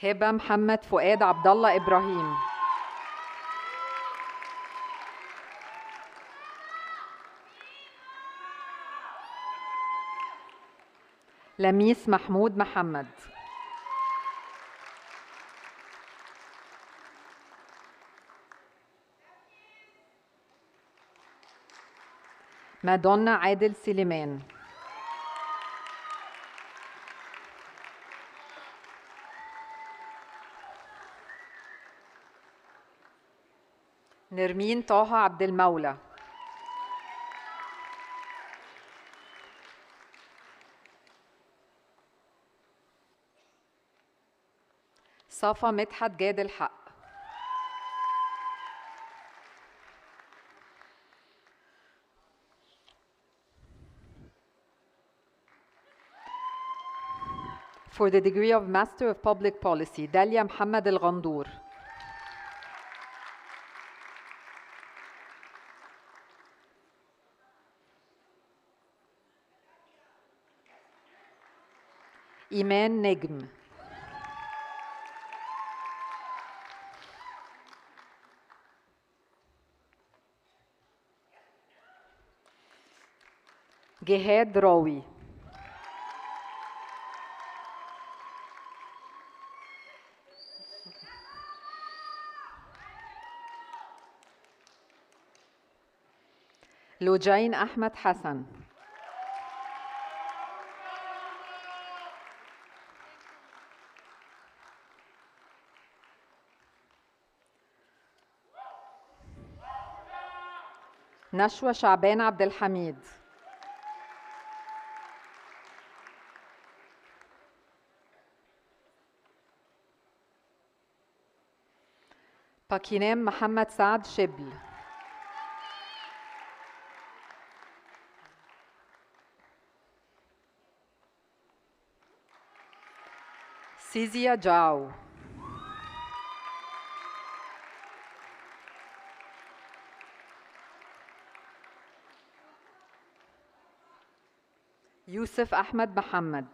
هبة محمد فؤاد عبد الله إبراهيم. لميس محمود محمد. مادونا عادل سليمان. نرمين طه عبد المولى. صفا مدحت جاد الحق. For the degree of Master of Public Policy, داليا محمد الغندور. إيمان نجم. جهاد راوي. لوجين أحمد حسن. نشوى شعبان عبد الحميد. باكينام محمد سعد شبل. سيزيا جاو. يوسف أحمد محمد.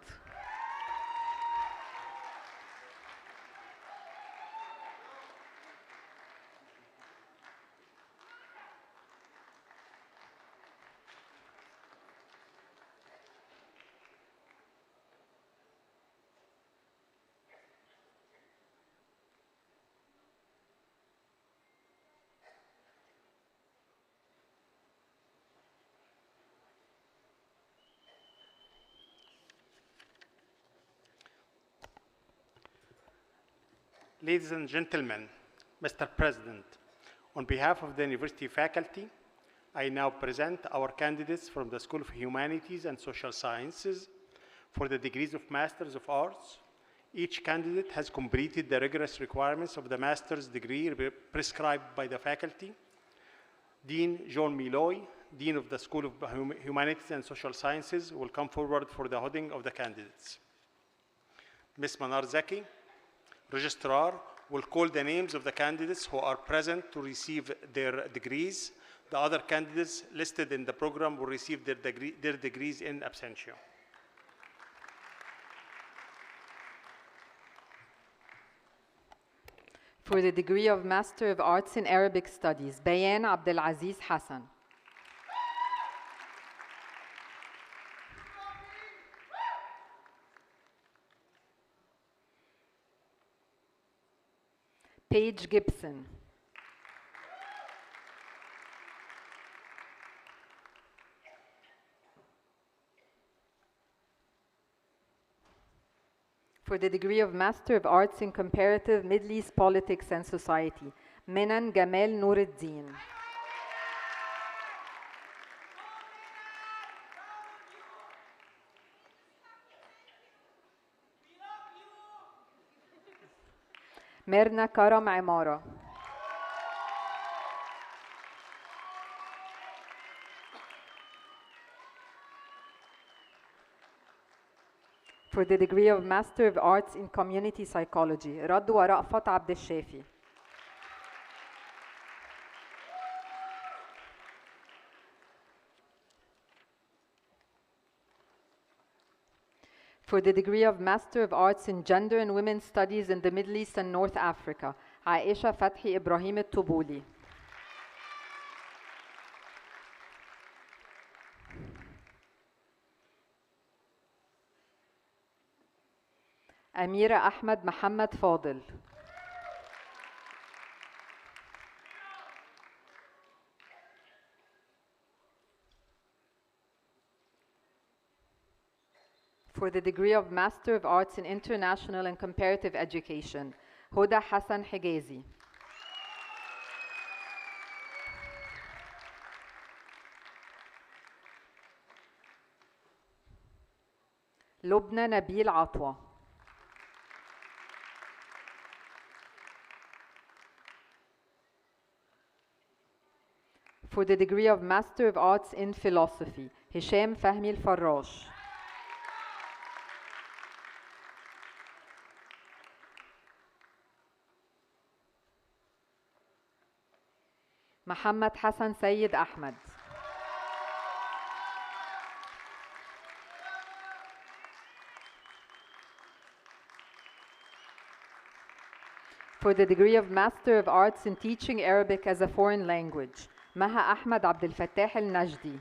Ladies and gentlemen, Mr. President, on behalf of the university faculty, I now present our candidates from the School of Humanities and Social Sciences for the degrees of Masters of Arts. Each candidate has completed the rigorous requirements of the master's degree prescribed by the faculty. Dean John Meloy, Dean of the School of Humanities and Social Sciences, will come forward for the holding of the candidates. Ms. Manar Zaki, Registrar, will call the names of the candidates who are present to receive their degrees. The other candidates listed in the program will receive their degrees in absentia. For the degree of Master of Arts in Arabic Studies, Bayan Abdelaziz Hassan. Paige Gibson. For the degree of Master of Arts in Comparative Middle East Politics and Society, Minan Gamal Nuruddin. Mirna Karam Imara. For the degree of Master of Arts in Community Psychology, Radwa Ra'fat Abd al-Shafi. For the degree of Master of Arts in Gender and Women's Studies in the Middle East and North Africa, Aisha Fathi Ibrahim al-Tubuli. Amira Ahmed Muhammad Fadil. For the degree of Master of Arts in International and Comparative Education, Huda Hassan Higazi. Lubna Nabil Atwa. For the degree of Master of Arts in Philosophy, Hisham Fahmi Al-Farrash. Muhammad Hassan Sayyid Ahmed. For the degree of Master of Arts in Teaching Arabic as a Foreign Language, Maha Ahmed Abdel Fattah Al-Najdi.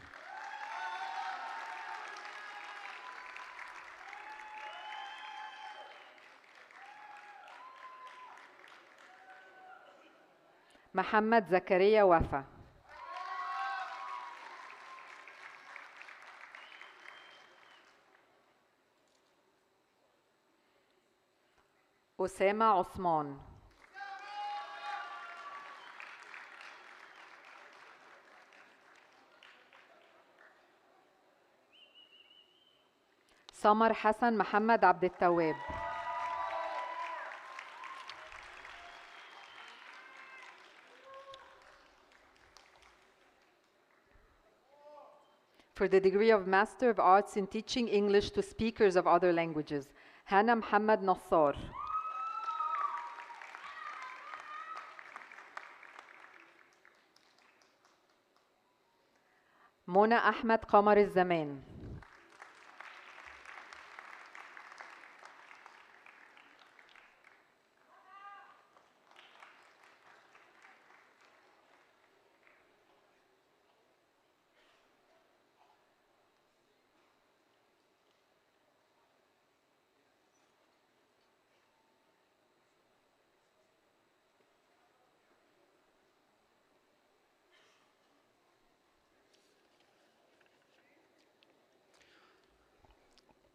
Muhammad Zakaria Wafa. Osama Osman. Samar Hassan Muhammad Abdel Tawab. For the degree of Master of Arts in Teaching English to Speakers of Other Languages, Hana Muhammad Nassar. Mona Ahmed Qamar al-Zaman.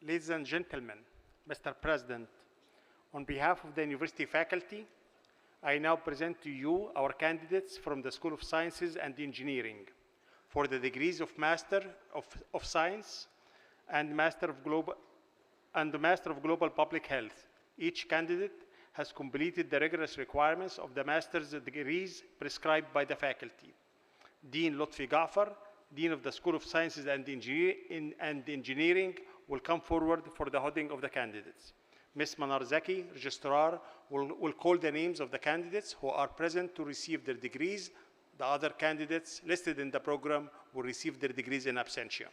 Ladies and gentlemen, Mr. President, on behalf of the university faculty, I now present to you our candidates from the School of Sciences and Engineering for the degrees of Master of Science and Master of Global Public Health. Each candidate has completed the rigorous requirements of the master's degrees prescribed by the faculty. Dean Lotfi Gafar, Dean of the School of Sciences and Engineering, will come forward for the holding of the candidates. Ms. Manar Zaki, Registrar, will call the names of the candidates who are present to receive their degrees. The other candidates listed in the program will receive their degrees in absentia.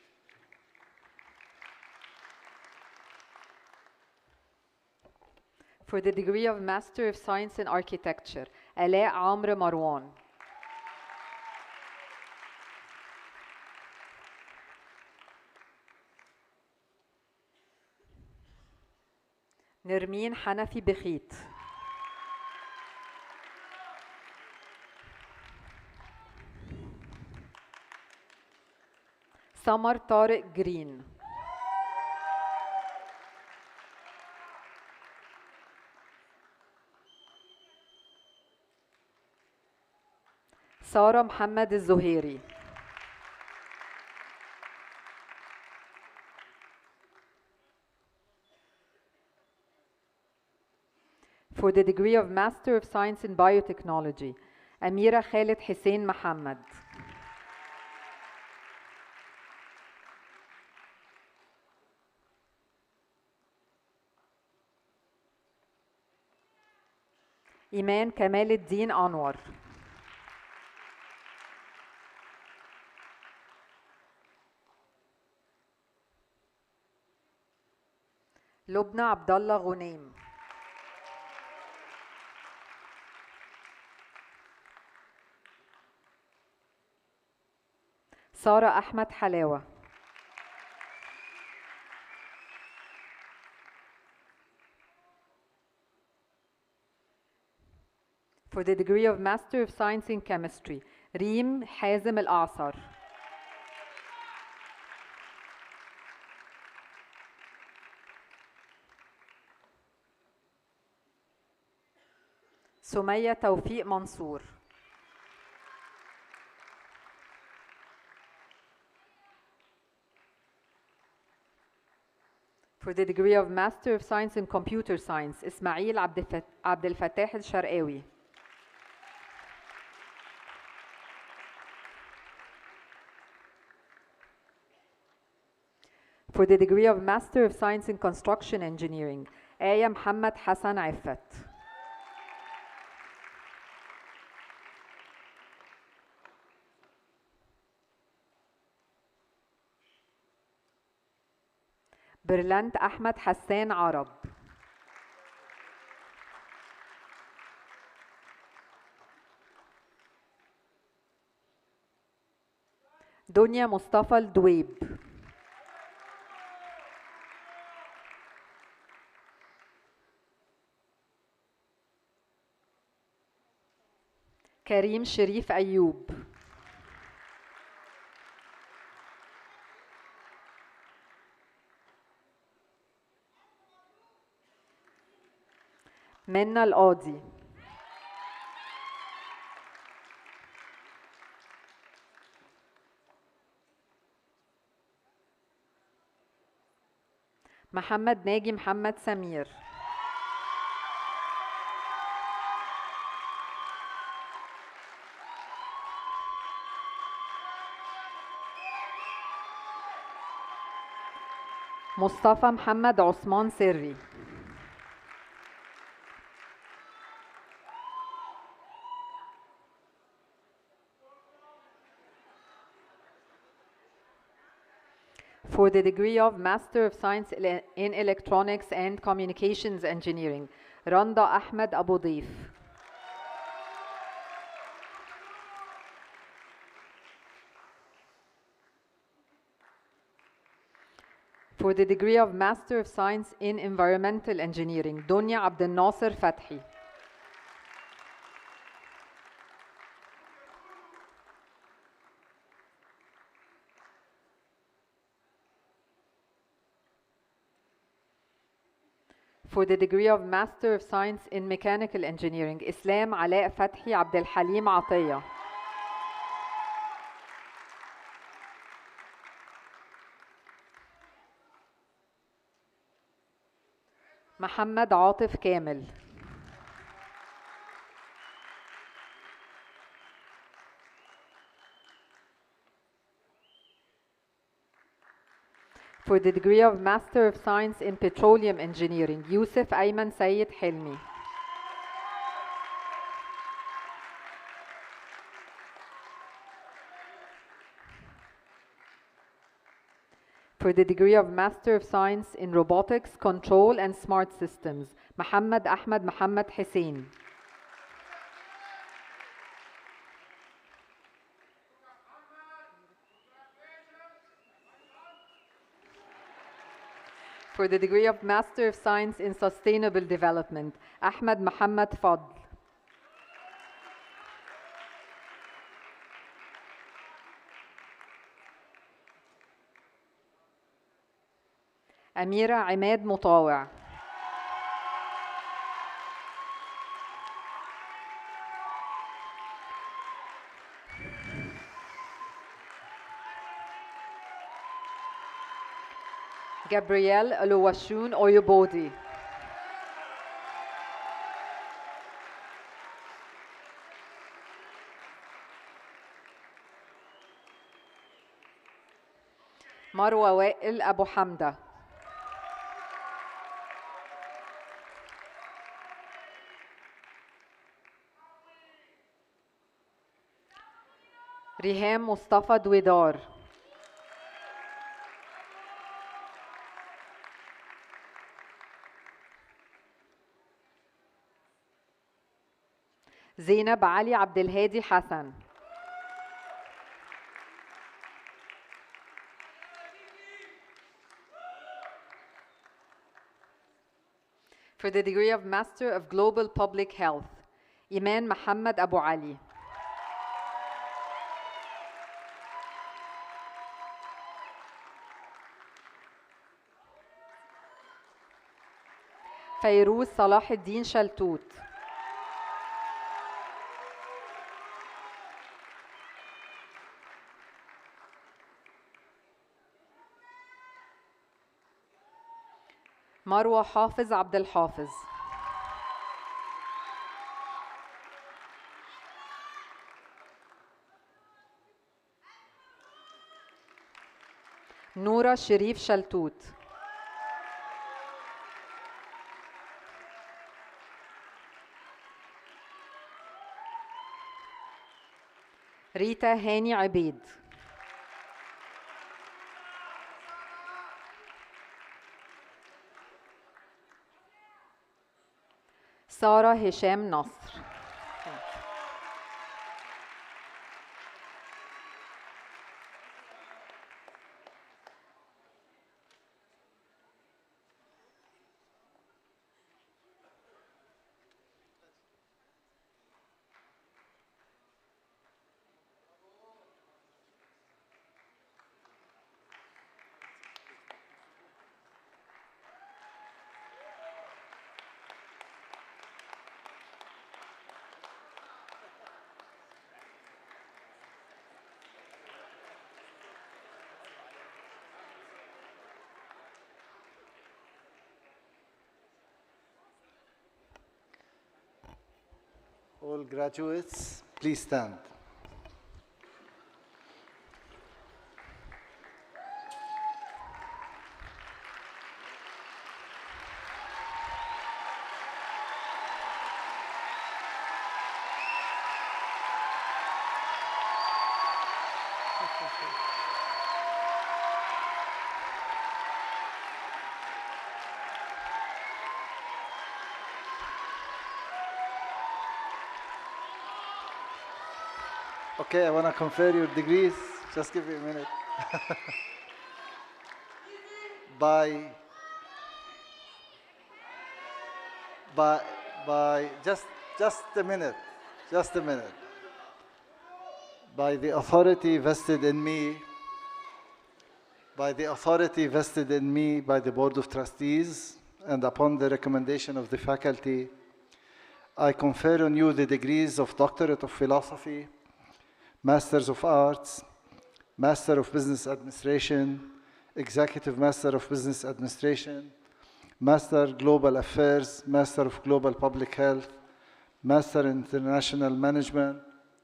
For the degree of Master of Science in Architecture, Alaa Amr Marwan. نرمين حنفي بخيت. سمر طارق جرين. سارة محمد الزهيري. For the degree of Master of Science in Biotechnology, Amira Khalid Hussein Muhammad. إيمان كمال الدين أنور. لبنى عبد الله غنيم. سارة أحمد حلاوة. For the degree of Master of Science in Chemistry, ريم حازم الأعصر. سمية توفيق منصور. For the degree of Master of Science in Computer Science, إسماعيل عبد الفتاح الشرقاوي. For the degree of Master of Science in Construction Engineering, آية محمد حسن عفت. برلانت أحمد حسان عرب. دنيا مصطفى الدويب. كريم شريف أيوب. منى القاضي. محمد ناجي محمد سمير. مصطفى محمد عثمان سري. For the degree of Master of Science in Electronics and Communications Engineering, Randa Ahmed Abu Dif. For the degree of Master of Science in Environmental Engineering, Dunya Abdel Nasser Fathi. For the degree of Master of Science in Mechanical Engineering, Islam Alaء Fathi Abdel Halim Atiyah. محمد عاطف كامل. For the degree of Master of Science in Petroleum Engineering, Yusuf Ayman Sayed Hilmi. For the degree of Master of Science in Robotics, Control and Smart Systems, Muhammad Ahmad Muhammad Hussein. For the degree of Master of Science in Sustainable Development, Ahmad Muhammad Fadl. أميرة عماد مطاوع. Gabrielle Oluwashun Oyobodi. مروة وائل أبو حمدة. ريهام مصطفى دويدار. زينب علي عبد الهادي حسن. For the degree of Master of Global Public Health, Iman Muhammad Abu Ali. فيروز صلاح الدين شلتوت. مروة حافظ عبد الحافظ. نورة شريف شلتوت. ريتا هاني عبيد. سارة هشام نصر. All graduates, please stand. Okay, I want to confer your degrees. Just give me a minute. Just a minute. Just a minute. By the authority vested in me, by the Board of Trustees, and upon the recommendation of the faculty, I confer on you the degrees of Doctorate of Philosophy, Masters of Arts, Master of Business Administration, Executive Master of Business Administration, Master Global Affairs, Master of Global Public Health, Master International Management,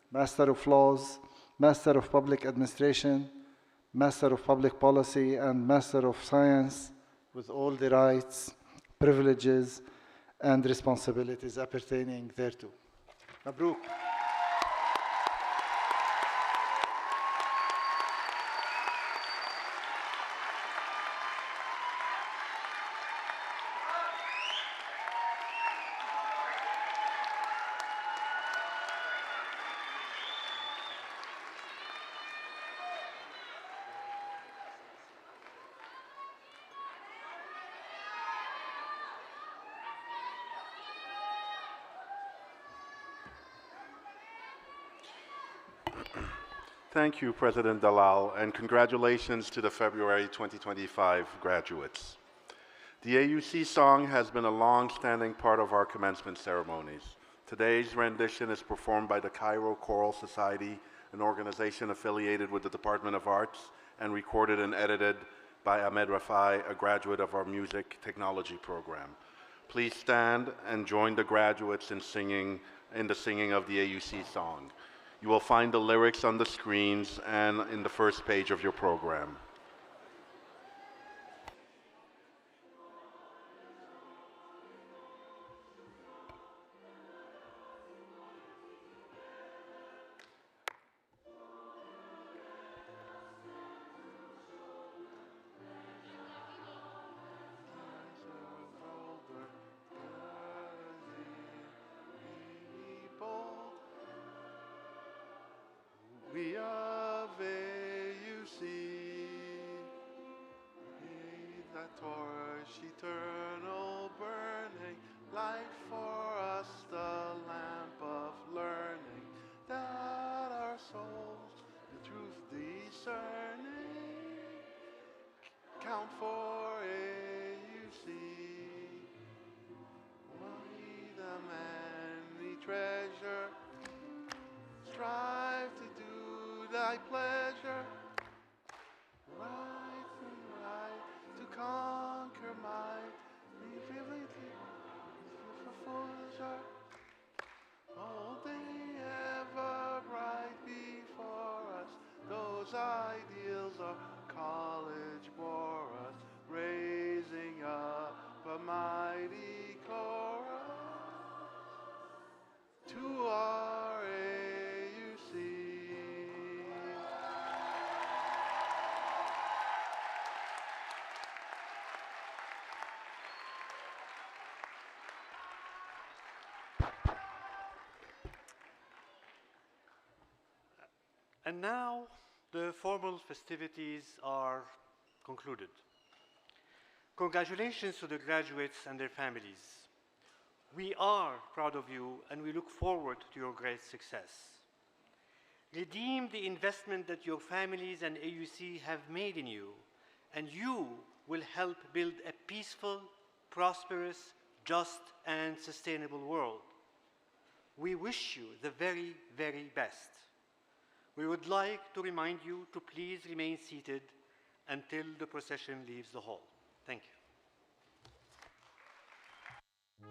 Master of Laws, Master of Public Administration, Master of Public Policy, and Master of Science with all the rights, privileges, and responsibilities appertaining thereto. Mabruk. Thank you, President Dalal, and congratulations to the February 2025 graduates. The AUC song has been a long-standing part of our commencement ceremonies. Today's rendition is performed by the Cairo Choral Society, an organization affiliated with the Department of Arts, and recorded and edited by Ahmed Rafai, a graduate of our music technology program. Please stand and join the graduates in the singing of the AUC song. You will find the lyrics on the screens and in the first page of your program. We of AUC need that torch eternal burning, light for us the lamp of learning, that our souls the truth discerning count for AUC. We the manly treasure strive to do thy pleasure, right and right, to conquer might, infinitely fulfil, holding ever bright before us, those ideals our college bore us, raising up a mighty chorus to our AUC. And now the formal festivities are concluded. Congratulations to the graduates and their families. We are proud of you and we look forward to your great success. Redeem the investment that your families and AUC have made in you, and you will help build a peaceful, prosperous, just, and sustainable world. We wish you the very, very best. We would like to remind you to please remain seated until the procession leaves the hall. Thank you.